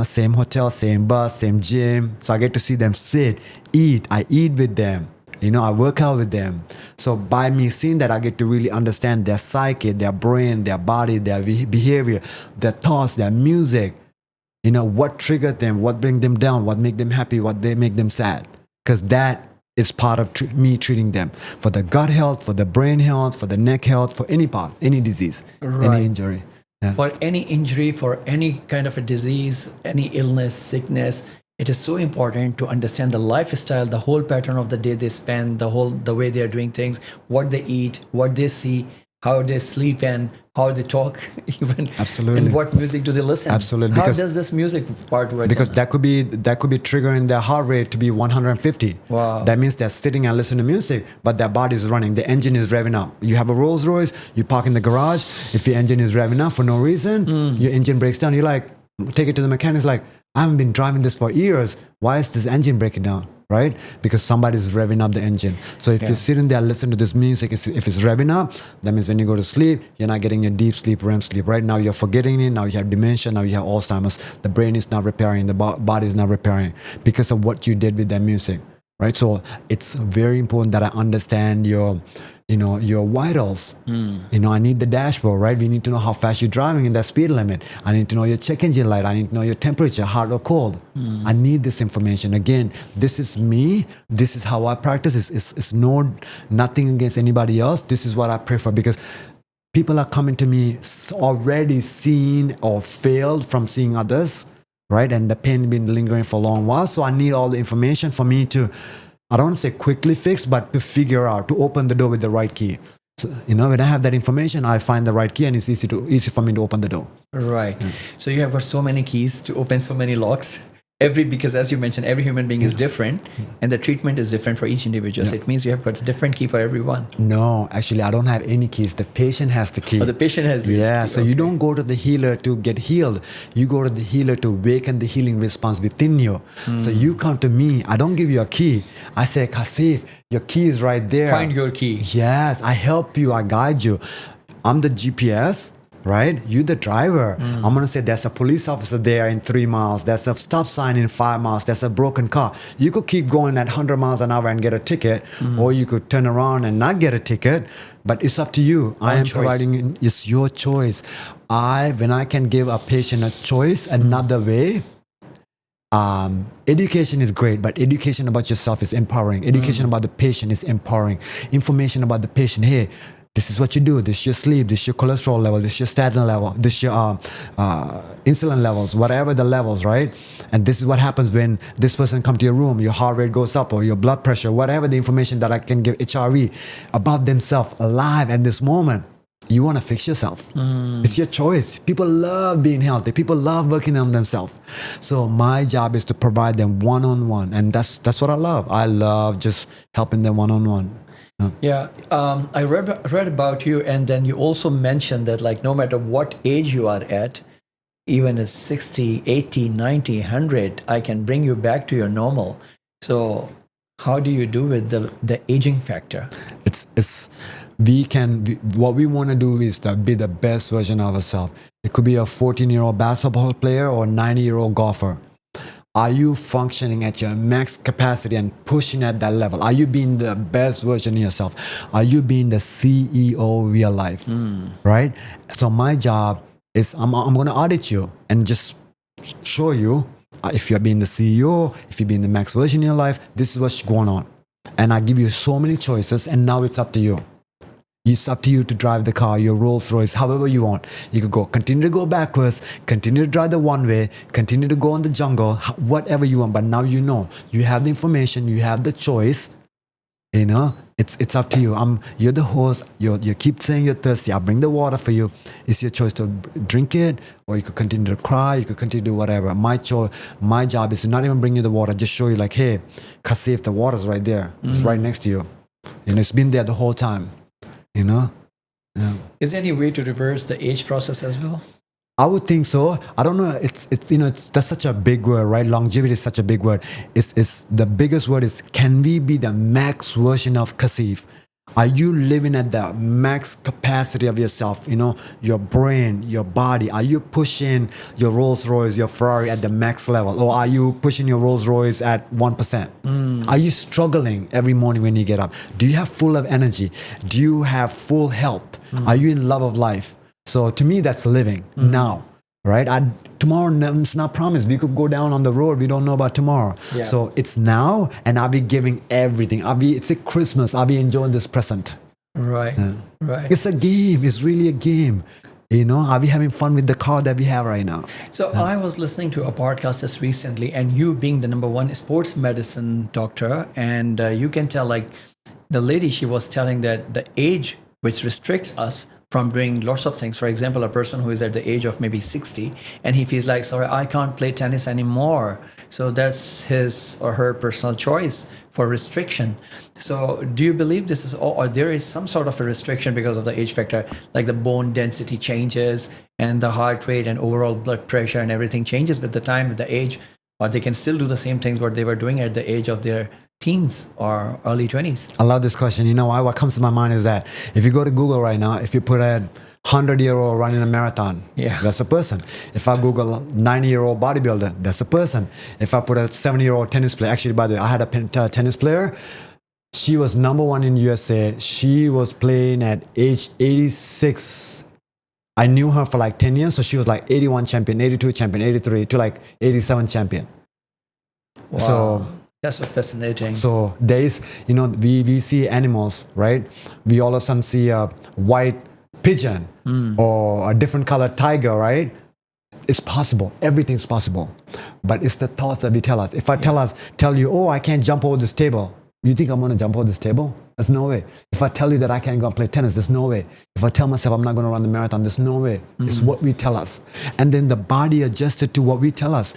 Same hotel, same bus, same gym. So I get to see them sit, eat. I eat with them. I work out with them. So by me seeing that, I get to really understand their psyche, their brain, their body, their behavior, their thoughts, their music. What triggered them, what bring them down, what make them happy, what they make them sad. Because that is part of me treating them for the gut health, for the brain health, for the neck health, for any part, any disease, any injury. Yeah. For any injury, for any kind of a disease, any illness, sickness, it is so important to understand the lifestyle, the whole pattern of the day they spend, the way they are doing things, what they eat, what they see, how they sleep, and how they talk, even. Absolutely. And what music do they listen? Absolutely. How Because- does this music part work? Because that could be triggering their heart rate to be 150. Wow. That means they're sitting and listening to music, but their body is running. The engine is revving up. You have a Rolls Royce, you park in the garage. If your engine is revving up for no reason, your engine breaks down. You're like, take it to the mechanics. Like, I haven't been driving this for years. Why is this engine breaking down? Right? Because somebody's revving up the engine. So if you're sitting there listening to this music, if it's revving up, that means when you go to sleep, you're not getting your deep sleep, REM sleep. Right now, you're forgetting it. Now you have dementia. Now you have Alzheimer's. The brain is not repairing. The body is not repairing because of what you did with that music. Right? So it's very important that I understand your vitals. I need the dashboard, right? We need to know how fast you're driving in that speed limit. I need to know your check engine light. I need to know your temperature, hot or cold. I need this information. Again, this is me. This is how I practice. It's nothing against anybody else. This is what I prefer because people are coming to me already seen or failed from seeing others, right? And the pain been lingering for a long while. So I need all the information for me to, I don't want to say quickly fix, but to figure out, to open the door with the right key. So, when I have that information, I find the right key and it's easy for me to open the door. Right. So you have got so many keys to open so many locks. Because as you mentioned, every human being is different and the treatment is different for each individual. So it means you have got a different key for everyone. No, actually, I don't have any keys. The patient has the key. Or the patient has the key. So you don't go to the healer to get healed. You go to the healer to awaken the healing response within you. So you come to me. I don't give you a key. I say, Kashif, your key is right there. Find your key. Yes, I help you. I guide you. I'm the GPS. Right? You the driver. I'm going to say there's a police officer there in 3 miles. There's a stop sign in 5 miles. There's a broken car. You could keep going at 100 miles an hour and get a ticket, or you could turn around and not get a ticket, but it's up to you. I am providing, it's your choice. When I can give a patient a choice another way, education is great, but education about yourself is empowering. Education about the patient is empowering. Information about the patient, hey, this is what you do. This is your sleep. This is your cholesterol level. This is your statin level. This is your insulin levels, whatever the levels, right? And this is what happens when this person come to your room. Your heart rate goes up or your blood pressure, whatever the information that I can give HRE about themselves alive at this moment. You want to fix yourself. It's your choice. People love being healthy. People love working on themselves. So my job is to provide them one-on-one. And that's what I love. I love just helping them one-on-one. Yeah, I read about you, and then you also mentioned that like no matter what age you are at, even at 60, 80, 90, 100, I can bring you back to your normal. So how do you do with the aging factor? What we want to do is to be the best version of ourselves. It could be a 14-year-old basketball player or a 90-year-old golfer. Are you functioning at your max capacity and pushing at that level? Are you being the best version of yourself? Are you being the CEO of your life? Right? So my job is I'm going to audit you and just show you if you're being the CEO, if you're being the max version of your life, this is what's going on. And I give you so many choices, and now it's up to you. It's up to you to drive the car, your Rolls Royce, however you want. You could continue to go backwards, continue to drive the one way, continue to go in the jungle, whatever you want. But now you know, you have the information, you have the choice. It's up to you. You're the host. You keep saying you're thirsty. I'll bring the water for you. It's your choice to drink it, or you could continue to cry. You could continue to do whatever. My job is to not even bring you the water. Just show you like, hey, Kashif, the water's right there. It's right next to you. It's been there the whole time. Yeah. Is there any way to reverse the age process as well? I would think so. I don't know. That's such a big word, right? Longevity is such a big word. It's the biggest word is, can we be the max version of Kashif? Are you living at the max capacity of yourself? Your brain, your body. Are you pushing your Rolls Royce, your Ferrari at the max level? Or are you pushing your Rolls Royce at 1%? Are you struggling every morning when you get up? Do you have full of energy? Do you have full health? Are you in love of life? So to me, that's living now. Right? Tomorrow is not promised. We could go down on the road. We don't know about tomorrow. Yeah. So it's now, and I'll be giving everything. It's a Christmas. I'll be enjoying this present. Right. Right. It's a game. It's really a game. Are we having fun with the car that we have right now? So I was listening to a podcast just recently, and you being the number one sports medicine doctor, and you can tell, like, the lady, she was telling that the age which restricts us from doing lots of things. For example, a person who is at the age of maybe 60 and he feels like, sorry, I can't play tennis anymore. So that's his or her personal choice for restriction. So do you believe this is, or there is some sort of a restriction because of the age factor, like the bone density changes and the heart rate and overall blood pressure and everything changes with the time, with the age, or they can still do the same things what they were doing at the age of their teens or early 20s? I love this question. You know why? What comes to my mind is that if you go to Google right now, if you put a 100-year-old running a marathon, that's a person. If I Google 90-year-old bodybuilder, that's a person. If I put a 70-year-old tennis player, actually, by the way, I had a tennis player. She was number one in USA. She was playing at age 86. I knew her for like 10 years. So she was like 81 champion, 82 champion, 83 to like 87 champion. Wow. So that's so fascinating. So there is, we see animals, right? We all of a sudden see a white pigeon or a different colored tiger, right? It's possible. Everything's possible. But it's the thoughts that we tell us. If I tell you, oh, I can't jump over this table. You think I'm going to jump over this table? There's no way. If I tell you that I can't go and play tennis, there's no way. If I tell myself I'm not going to run the marathon, there's no way. It's what we tell us. And then the body adjusted to what we tell us.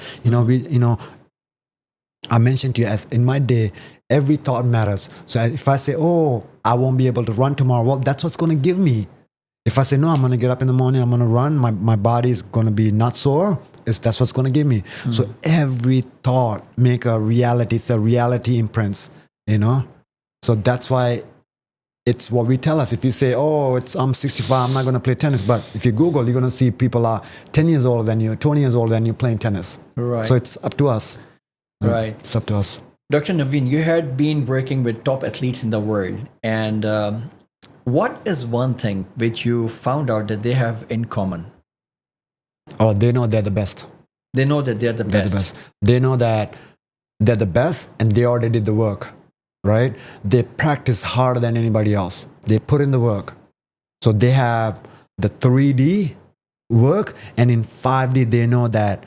I mentioned to you, as in my day, every thought matters. So if I say, oh, I won't be able to run tomorrow, well, that's what's going to give me. If I say, no, I'm going to get up in the morning, I'm going to run, my body is going to be not sore, that's what's going to give me. So every thought make a reality. It's a reality imprints, So that's why it's what we tell us. If you say, oh, I'm 65, I'm not going to play tennis. But if you Google, you're going to see people are 10 years older than you, 20 years older than you playing tennis. Right. So it's up to us. Right. It's up to us. Dr. Navin, you had been working with top athletes in the world. And what is one thing which you found out that they have in common? Oh, they know they're the best. They know that they're the best. They know that they're the best and they already did the work, right? They practice harder than anybody else. They put in the work. So they have the 3D work, and in 5D, they know that,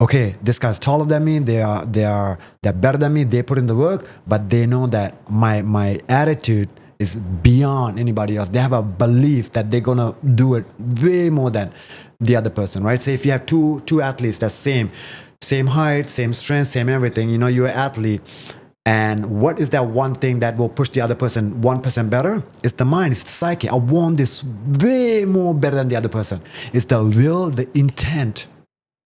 okay, this guy's taller than me. They're better than me. They put in the work, but they know that my attitude is beyond anybody else. They have a belief that they're gonna do it way more than the other person, right? Say if you have two athletes that's same height, same strength, same everything. You're an athlete, and what is that one thing that will push the other person 1% better? It's the mind. It's the psyche. I want this way more better than the other person. It's the will, the intent.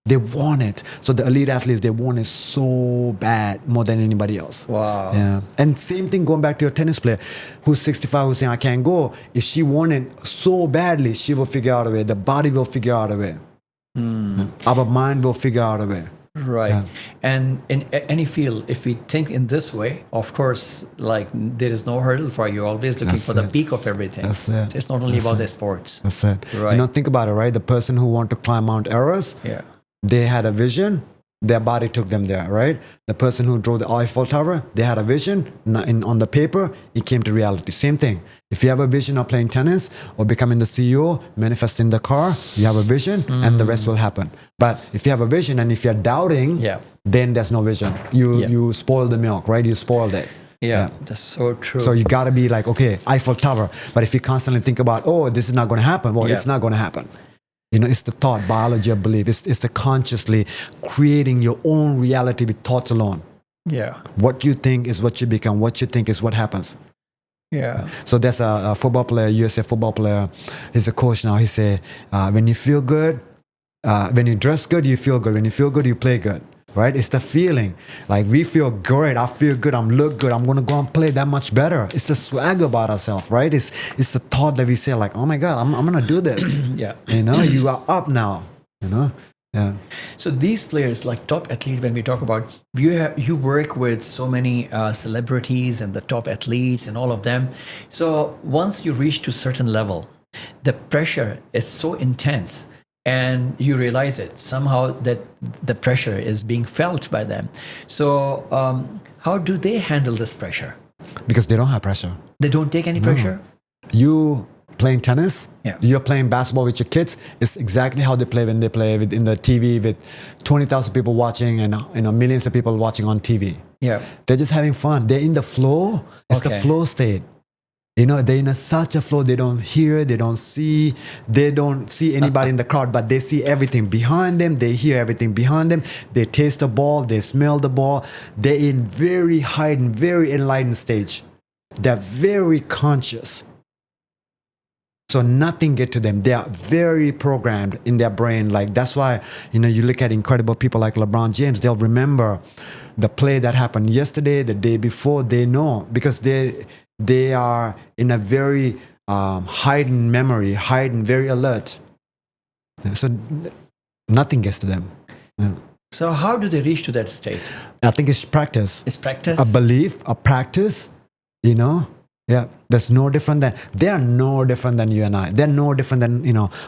They want it. So the elite athletes, they want it so bad, more than anybody else. Wow. Yeah. And same thing going back to your tennis player who's 65, who's saying, I can't go. If she want it so badly, she will figure out a way. The body will figure out a way. Our mind will figure out a way. Right. Yeah. And in any field, if we think in this way, of course, like there is no hurdle for you. Always looking for the peak of everything. That's it. It's not only about the sports. That's it. Right. Think about it, right? The person who want to climb Mount Everest, they had a vision. Their body took them there, right? The person who drove the Eiffel Tower, they had a vision. On the paper, it came to reality. Same thing. If you have a vision of playing tennis or becoming the CEO, manifesting the car, you have a vision and the rest will happen. But if you have a vision and if you're doubting, then there's no vision. You spoil the milk, right? You spoiled it. Yeah, that's so true. So you got to be like, okay, Eiffel Tower. But if you constantly think about, oh, this is not going to happen, well, it's not going to happen. It's the thought, biology of belief. It's the consciously creating your own reality with thoughts alone. Yeah. What you think is what you become. What you think is what happens. Yeah. So there's a football player, USA football player. He's a coach now. He say, when you feel good, when you dress good, you feel good. When you feel good, you play good. Right? It's the feeling. Like we feel great. I feel good. I'm look good. I'm going to go and play that much better. It's the swag about ourselves, right? It's the thought that we say like, oh my God, I'm going to do this. You are up now, Yeah. So these players, like top athlete, when we talk about, you work with so many celebrities and the top athletes and all of them. So once you reach to a certain level, the pressure is so intense. And you realize it somehow that the pressure is being felt by them. So how do they handle this pressure? Because they don't have pressure. They don't take any pressure? You playing tennis. Yeah. You're playing basketball with your kids. It's exactly how they play when they play in the TV with 20,000 people watching and millions of people watching on TV. Yeah. They're just having fun. They're in the flow. It's the flow state. They're in such a flow. They don't hear, they don't see anybody in the crowd, but they see everything behind them. They hear everything behind them. They taste the ball. They smell the ball. They're in very heightened, very enlightened stage. They're very conscious. So nothing get to them. They are very programmed in their brain. Like that's why, you look at incredible people like LeBron James, they'll remember the play that happened yesterday, the day before. They know because they are in a very heightened memory, very alert. So nothing gets to them. Yeah. So how do they reach to that state? I think it's practice. It's practice? A belief, a practice, Yeah, that's no different than, they are no different than you and I. They're no different than,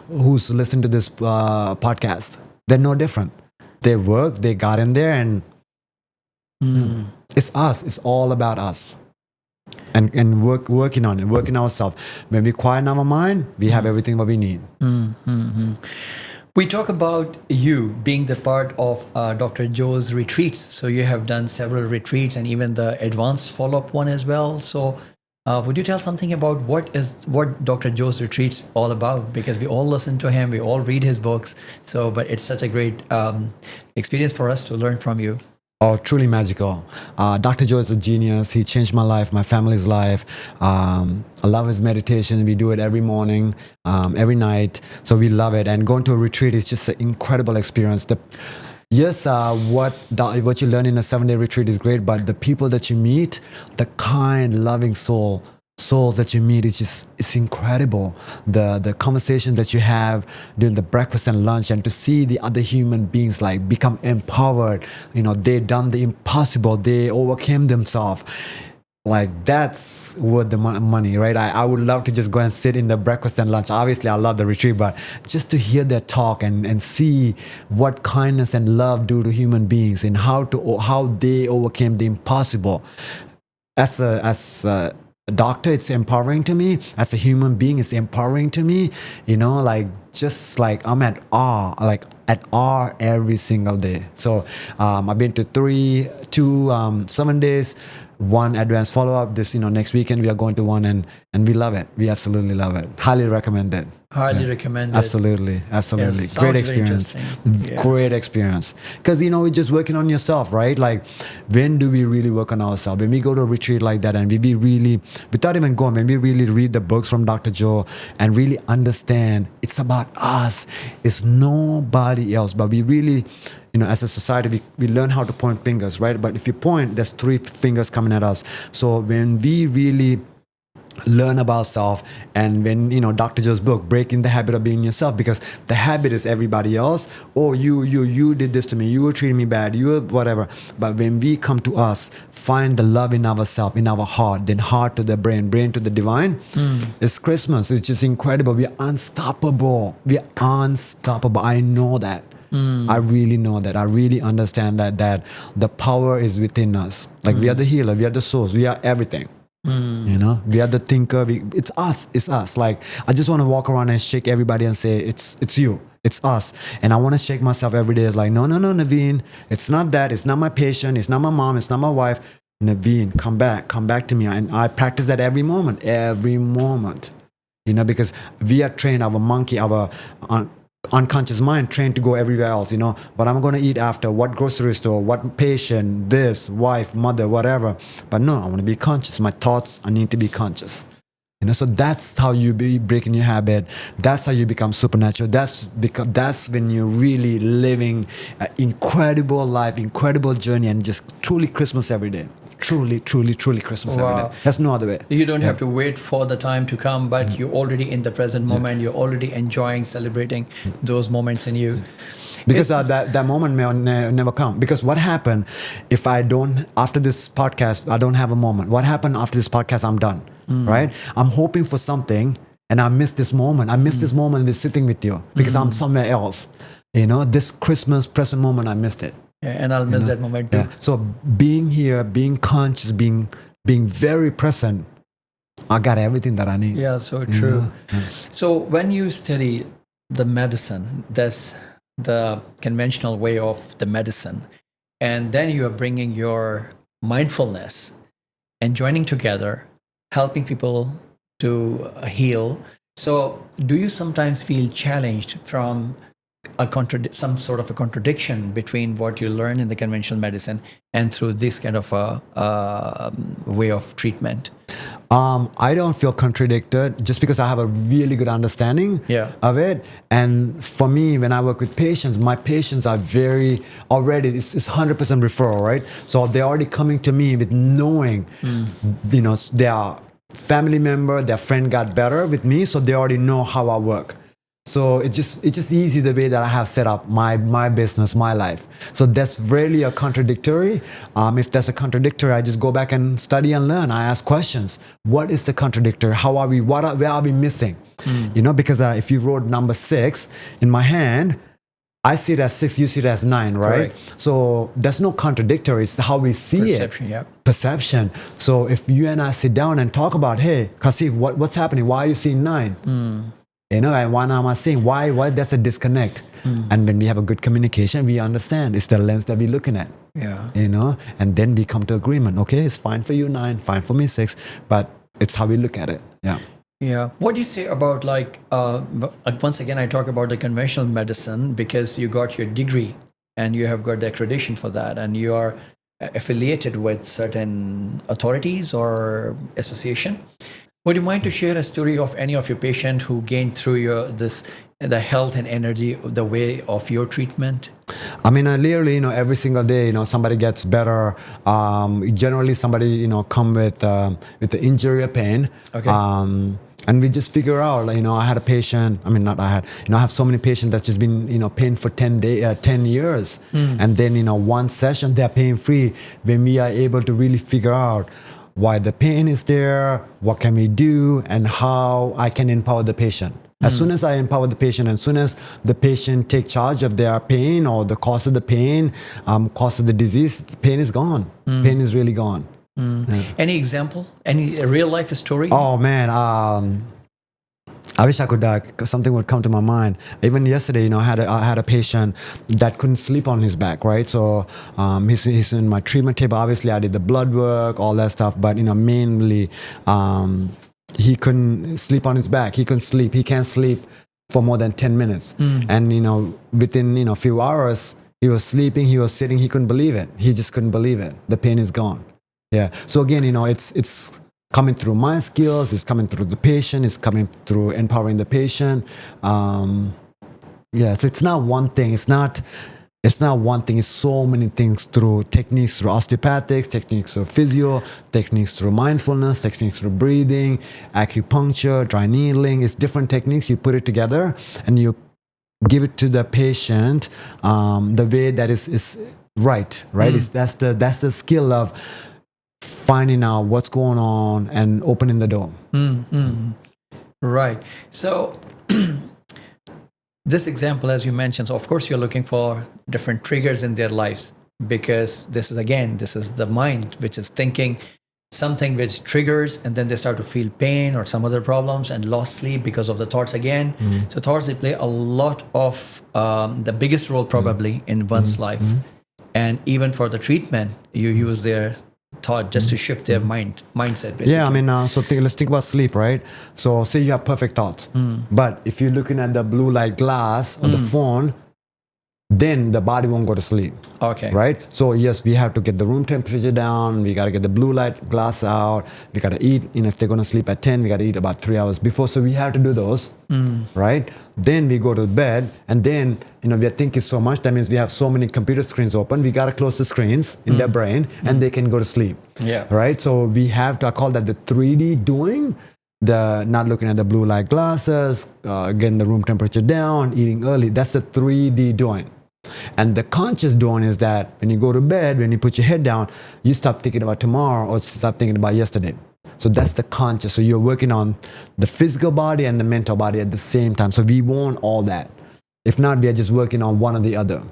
who's listened to this podcast. They're no different. They work, they got in there and it's us. It's all about us. And working on it, working ourselves. When we quieten our mind, we have everything what we need. We talk about you being the part of Dr. Joe's retreats. So you have done several retreats and even the advanced follow-up one as well. So would you tell something about what Dr. Joe's retreats all about? Because we all listen to him, we all read his books. But it's such a great experience for us to learn from you. Oh, truly magical. Dr. Joe is a genius. He changed my life, my family's life. I love his meditation. We do it every morning, every night. So we love it. And going to a retreat is just an incredible experience. What you learn in a 7-day retreat is great, but the people that you meet, the kind, loving souls that you meet, it's incredible. The conversation that you have during the breakfast and lunch, and to see the other human beings like become empowered. They done the impossible. They overcame themselves. Like that's worth the money, right? I would love to just go and sit in the breakfast and lunch. Obviously, I love the retreat, but just to hear their talk and see what kindness and love do to human beings and how they overcame the impossible. As a doctor, it's empowering to me. As a human being, it's empowering to me. Just like I'm at awe every single day. So I've been to 2 7 days, 1 advanced follow-up. This next weekend we are going to one, and we love it. We absolutely love it. Highly recommend it. Highly recommend it. Absolutely. Yes, Great experience. Great experience. Because we're just working on yourself, right? Like, when do we really work on ourselves? When we go to a retreat like that, and we really, without even going, when we really read the books from Dr. Joe and really understand it's about us, it's nobody else. But we really, as a society, we learn how to point fingers, right? But if you point, there's 3 fingers coming at us. So when we really learn about self, and when Dr. Joe's book, Breaking the Habit of Being Yourself, because the habit is everybody else. Oh, you did this to me, you were treating me bad, you were whatever. But when we come to us, find the love in ourselves, in our heart, then heart to the brain to the divine. It's Christmas. It's just incredible. We are unstoppable. I know that. I really know that. I really understand that the power is within us. Like we are the healer, we are the source, we are everything. We are the thinker. It's us. Like, I just want to walk around and shake everybody and say, it's you, it's us. And I want to shake myself every day. It's like, no, Navin, it's not that. It's not my patient. It's not my mom. It's not my wife. Navin, come back to me. And I practice that every moment, because we are trained, our monkey, our unconscious mind trained to go everywhere else, but I'm going to eat after, what grocery store, what patient, this, wife, mother, whatever. But no, I want to be conscious. My thoughts, I need to be conscious. So that's how you be breaking your habit. That's how you become supernatural. That's when you're really living an incredible life, incredible journey, and just truly Christmas every day. Truly Christmas every day. There's no other way. You don't have to wait for the time to come, but you're already in the present moment. You're already enjoying, celebrating those moments in you. Because that moment may never come. Because what happened if after this podcast, I don't have a moment? What happened after this podcast? I'm done, right? I'm hoping for something, and I miss this moment. I miss this moment with sitting with you because I'm somewhere else. This Christmas present moment, I missed it. Yeah, and I'll miss that moment too. Yeah. So being here, being conscious, being very present, I got everything that I need. Yeah, so true. Yeah. So when you study the medicine, that's the conventional way of the medicine, and then you are bringing your mindfulness and joining together, helping people to heal. So do you sometimes feel challenged from some sort of a contradiction between what you learn in the conventional medicine and through this kind of a way of treatment? I don't feel contradicted just because I have a really good understanding Yeah. of it. And for me, when I work with patients, my patients are very already, it's 100% referral, right? So they're already coming to me with knowing, you know, their family member, their friend got better with me. So they already know how I work. So it's just easy the way that I have set up my business, my life. So that's really a contradictory. If there's a contradictory, I just go back and study and learn. I ask questions. What is the contradictory? How are we? Where are we missing? You know, because if you wrote number 6 in my hand, I see it as 6, you see it as 9, right? Correct. So there's no contradictory. It's how we see Perception, it. yeah. Perception. So if you and I sit down and talk about, hey, Kashif, what's happening? Why are you seeing 9? You know, and why am I saying why there's a disconnect? And when we have a good communication, we understand it's the lens that we're looking at. Yeah. You know, and then we come to agreement. Okay, it's fine for you 9, fine for me 6, but it's how we look at it. Yeah. Yeah. What do you say about once again, I talk about the conventional medicine because you got your degree and you have got the accreditation for that and you are affiliated with certain authorities or association. Would you mind to share a story of any of your patients who gained through the health and energy, the way of your treatment? I mean, literally, you know, every single day, you know, somebody gets better. Generally, somebody, you know, come with the injury or pain. Okay. And we just figure out, like, you know, I had a patient. I mean, not I had. You know, I have so many patients that's just been, you know, pain for 10 years, and then, you know, one session they're pain free. When we are able to really figure out why the pain is there, what can we do, and how I can empower the patient. As soon as I empower the patient, as soon as the patient take charge of their pain or the cause of the pain, cause of the disease, pain is gone. Pain is really gone. Yeah. Any example? Any real life story? Oh man, I wish I could. Something would come to my mind. Even yesterday, you know, I had a patient that couldn't sleep on his back, right? So he's in my treatment table. Obviously, I did the blood work, all that stuff. But you know, mainly, he couldn't sleep on his back. He couldn't sleep. He can't sleep for more than 10 minutes. And you know, within a few hours, he was sleeping. He was sitting. He couldn't believe it. He just couldn't believe it. The pain is gone. Yeah. So again, you know, it's coming through my skills, it's coming through the patient, it's coming through empowering the patient. So it's not one thing. It's not one thing. It's so many things through techniques, through osteopathics, techniques through physio, techniques through mindfulness, techniques through breathing, acupuncture, dry needling. It's different techniques. You put it together and you give it to the patient the way that is right. That's the skill of finding out what's going on and opening the door. Right. So this example, as you mentioned, so of course you're looking for different triggers in their lives because this is the mind which is thinking something which triggers and then they start to feel pain or some other problems and lost sleep because of the thoughts again. So thoughts, they play a lot of the biggest role probably in one's life. And even for the treatment, you use their thought just to shift their mindset basically. Yeah, I mean, let's think about sleep, right? So say you have perfect thoughts, but if you're looking at the blue light glass or the phone, then the body won't go to sleep. Okay. Right? So yes, we have to get the room temperature down. We got to get the blue light glass out. We got to eat. You know, if they're going to sleep at 10, we got to eat about 3 hours before. So we have to do those. Right? Then we go to bed and then, you know, we are thinking so much. That means we have so many computer screens open. We got to close the screens in their brain and they can go to sleep. Yeah. Right? So we have to, I call that the 3D doing. The not looking at the blue light glasses, getting the room temperature down, eating early. That's the 3D doing. And the conscious doing is that when you go to bed, when you put your head down, you stop thinking about tomorrow or stop thinking about yesterday. So that's the conscious. So you're working on the physical body and the mental body at the same time. So we want all that. If not, we are just working on one or the other.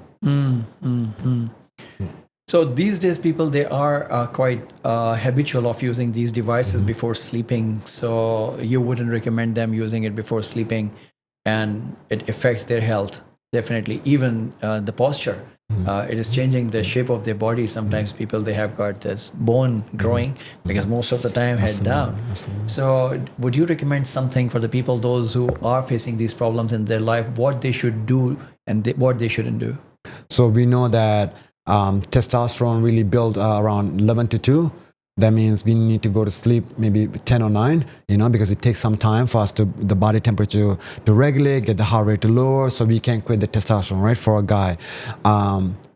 So these days, people, they are quite habitual of using these devices before sleeping. So you wouldn't recommend them using it before sleeping, and it affects their health definitely. Even the posture, it is changing the shape of their body. Sometimes people, they have got this bone growing because most of the time head down. So would you recommend something for the people, those who are facing these problems in their life, what they should do and what they shouldn't do? So we know that testosterone really built around 11 to 2. That means we need to go to sleep maybe 10 or 9, because it takes some time for us the body temperature to regulate, get the heart rate to lower, so we can create the testosterone, right, for a guy.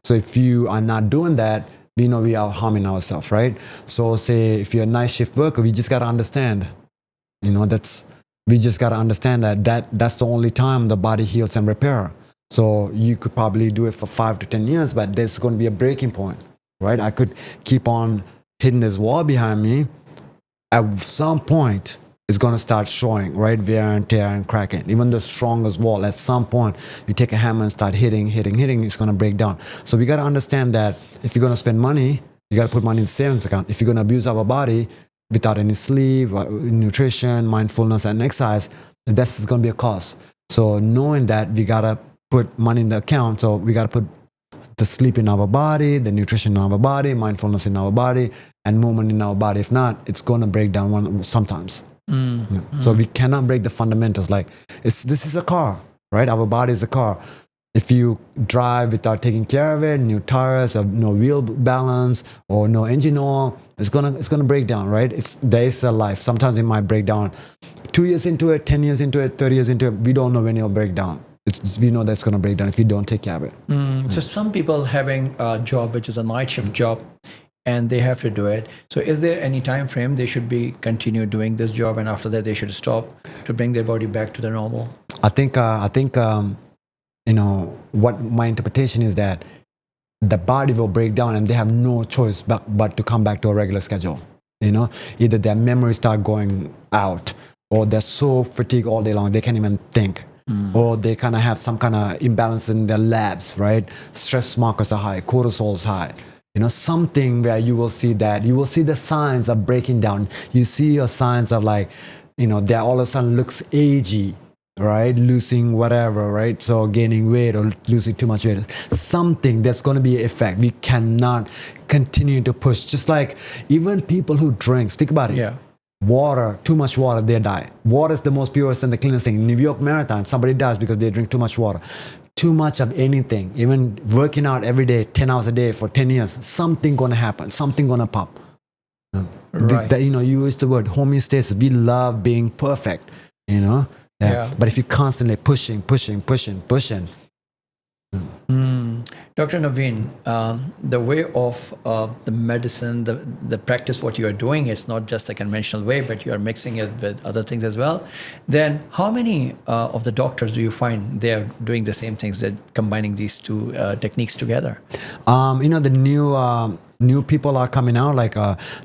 So if you are not doing that, we know we are harming ourselves, right? So say if you're a night shift worker, we just got to understand, we just got to understand that's the only time the body heals and repair. So you could probably do it for 5 to 10 years, but there's going to be a breaking point, right? I could keep on hitting this wall behind me. At some point, it's going to start showing, right? Wear and tear and cracking. Even the strongest wall, at some point, you take a hammer and start hitting, it's going to break down. So we got to understand that if you're going to spend money, you got to put money in the savings account. If you're going to abuse our body without any sleep, nutrition, mindfulness, and exercise, that's going to be a cost. So knowing that, we got to put money in the account. So we got to put the sleep in our body, the nutrition in our body, mindfulness in our body, and movement in our body. If not, it's going to break down sometimes. So we cannot break the fundamentals. Like this is a car, right? Our body is a car. If you drive without taking care of it, new tires, no wheel balance, or no engine oil, it's gonna break down, right? There is a life. Sometimes it might break down 2 years into it, 10 years into it, 30 years into it. We don't know when it'll break down. We know that's going to break down if you don't take care of it. So some people having a job which is a night shift job, and they have to do it. So is there any time frame they should be continue doing this job, and after that they should stop to bring their body back to the normal? I think what my interpretation is that the body will break down and they have no choice but to come back to a regular schedule. Either their memories start going out, or they're so fatigued all day long they can't even think. Or they kind of have some kind of imbalance in their labs, right? Stress markers are high, cortisol is high. Something where you will see the signs of breaking down. You see your signs of they all of a sudden looks agey, right? Losing whatever, right? So gaining weight or losing too much weight. Something that's going to be an effect. We cannot continue to push. Just like even people who drink, think about it. Yeah. Water, too much water, they die. Water is the most purest and the cleanest thing. New York Marathon, somebody dies because they drink too much water. Too much of anything, even working out every day, 10 hours a day for 10 years, something gonna happen, something gonna pop. Right. You use the word homeostasis. We love being perfect, Yeah. But if you're constantly pushing, Dr. Navin, the way of the medicine, the practice, what you are doing, it's not just a conventional way, but you are mixing it with other things as well. Then how many of the doctors do you find they are doing the same things, that combining these two techniques together? The new people are coming out, like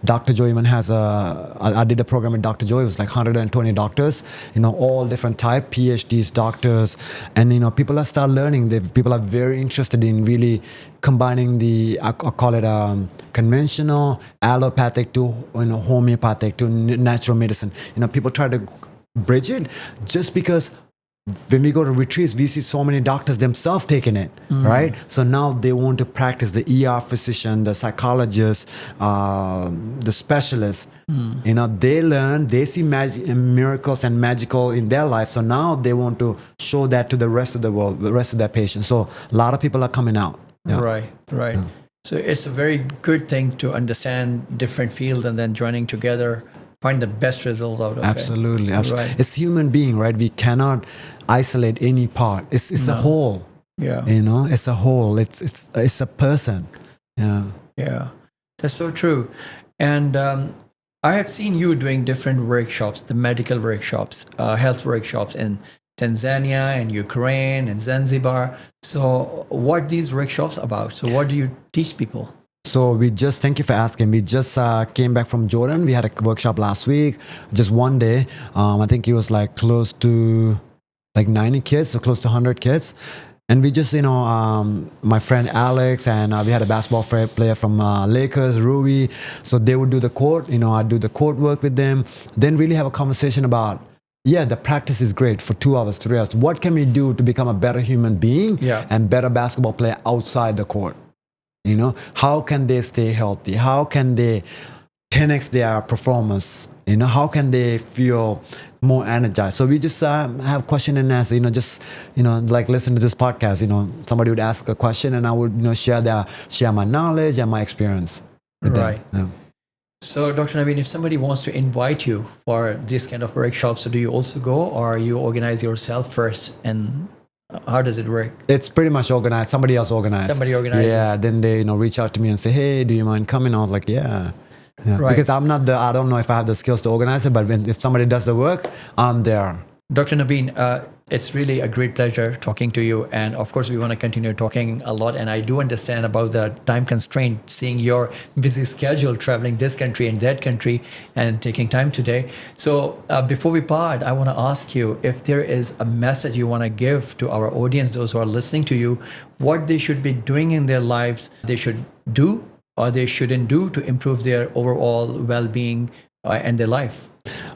Dr. Joe even has I did a program with Dr. Joe. It was like 120 doctors, all different type, PhDs, doctors, and people are start learning. People are very interested in really combining I call it conventional, allopathic to homeopathic to natural medicine. People try to bridge it just because when we go to retreats, we see so many doctors themselves taking it, right? So now they want to practice, the ER physician, the psychologist, the specialist. They learn, they see miracles and magical in their life. So now they want to show that to the rest of the world, the rest of their patients. So a lot of people are coming out. Yeah. Right. Yeah. So it's a very good thing to understand different fields and then joining together, find the best results out of Absolutely. it. Right. It's human being, right? We cannot isolate any part. It's a whole. Yeah. It's a whole. It's a person. Yeah. Yeah. That's so true. And I have seen you doing different workshops, the medical workshops, health workshops in Tanzania and Ukraine and Zanzibar. So what these workshops about? So what do you teach people? So thank you for asking. We just came back from Jordan. We had a workshop last week, just one day. I think it was like close to 90 kids, so close to 100 kids. And we just, my friend Alex and we had a basketball player from Lakers, Rui. So they would do the court, I'd do the court work with them. Then really have a conversation about, yeah, the practice is great for 2 hours, 3 hours. What can we do to become a better human being and better basketball player outside the court? How can they stay healthy? How can they 10x their performance? How can they feel more energized? So we just have question and answer, like listen to this podcast, somebody would ask a question and I would, share my knowledge and my experience with right. them. So Dr. Navin, if somebody wants to invite you for this kind of workshops, so do you also go or you organize yourself first, and how does it work? It's pretty much organized. Somebody else organized. Somebody organizes. Yeah. Then they, reach out to me and say, hey, do you mind coming? I was like, yeah. Right. Because I don't know if I have the skills to organize it, but if somebody does the work, I'm there. Dr. Navin, it's really a great pleasure talking to you. And of course, we want to continue talking a lot. And I do understand about the time constraint, seeing your busy schedule, traveling this country and that country and taking time today. So before we part, I want to ask you if there is a message you want to give to our audience, those who are listening to you, what they should be doing in their lives, they should do or they shouldn't do to improve their overall well-being and their life.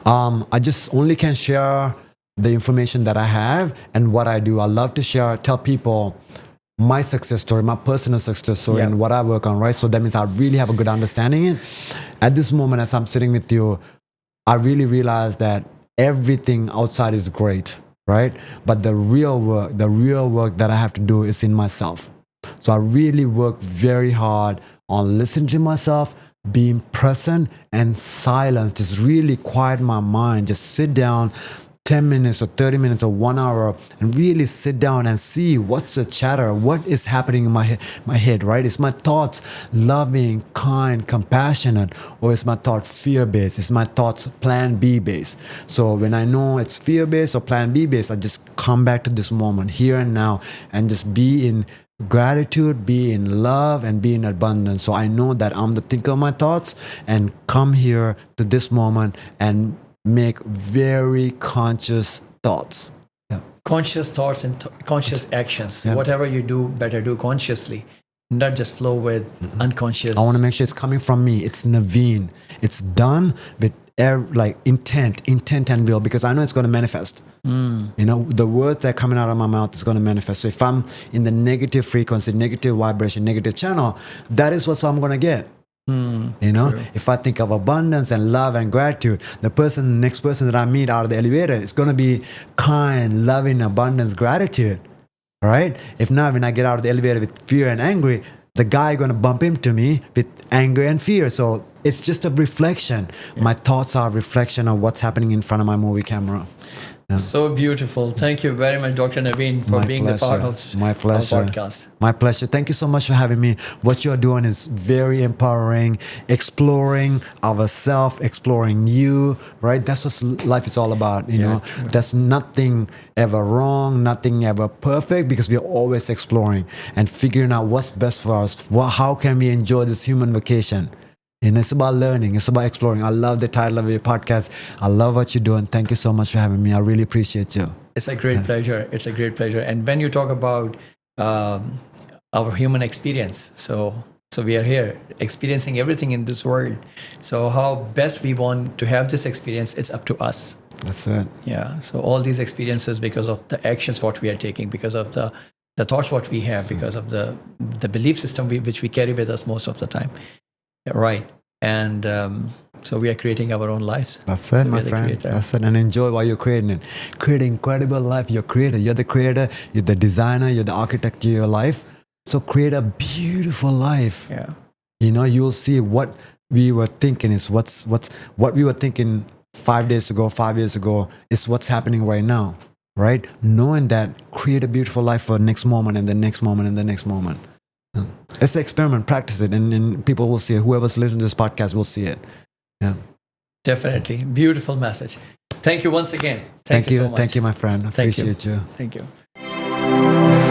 I just only can share the information that I have and what I do. I love to tell people my success story, my personal success story, and what I work on, right? So that means I really have a good understanding it. At this moment, as I'm sitting with you, I really realize that everything outside is great, right? But the real work that I have to do is in myself. So I really work very hard on listening to myself, being present and silence, just really quiet my mind, just sit down 10 minutes or 30 minutes or 1 hour and really sit down and see what's the chatter, what is happening in my head, right? Is my thoughts loving, kind, compassionate, or is my thoughts fear-based? Is my thoughts plan B based? So when I know it's fear-based or plan B based, I just come back to this moment here and now and just be in gratitude, be in love, and be in abundance. So I know that I'm the thinker of my thoughts and come here to this moment and make very conscious thoughts. Yeah. Conscious thoughts and conscious actions. Yeah. Whatever you do, better do consciously, not just flow with unconscious. I want to make sure it's coming from me. It's Navin. It's done with intent and will, because I know it's going to manifest. The words that are coming out of my mouth is going to manifest. So if I'm in the negative frequency, negative vibration, negative channel, that is what I'm going to get. True. If I think of abundance and love and gratitude, the next person that I meet out of the elevator is going to be kind, loving, abundance, gratitude. Right? If not, when I get out of the elevator with fear and angry, the guy going to bump into me with anger and fear. So it's just a reflection. Yeah. My thoughts are a reflection of what's happening in front of my movie camera. Yeah. So beautiful. Thank you very much, Dr. Navin, for being the part of our podcast. My pleasure. Thank you so much for having me. What you're doing is very empowering, exploring ourselves, exploring you, right? That's what life is all about, you know. True. There's nothing ever wrong, nothing ever perfect, because we're always exploring and figuring out what's best for us. How can we enjoy this human vacation? And it's about learning. It's about exploring. I love the title of your podcast. I love what you're doing. Thank you so much for having me. I really appreciate you. It's a great pleasure. It's a great pleasure. And when you talk about our human experience, so we are here experiencing everything in this world. So how best we want to have this experience, it's up to us. That's it. Yeah. So all these experiences, because of the actions what we are taking, because of the thoughts what we have, because of the belief system which we carry with us most of the time. Right. And so we are creating our own lives. That's it, my friend. That's it. And enjoy while you're creating it. Create an incredible life. You're creator. You're the creator. You're the designer. You're the architect of your life. So create a beautiful life. Yeah. You'll see what we were thinking is what we were thinking 5 days ago, 5 years ago is what's happening right now. Right? Knowing that, create a beautiful life for the next moment and the next moment and the next moment. It's an experiment. Practice it, and people will see it. Whoever's listening to this podcast will see it. Yeah, definitely. Beautiful message. Thank you once again. Thank you so much. Thank you, my friend. Appreciate you. Thank you.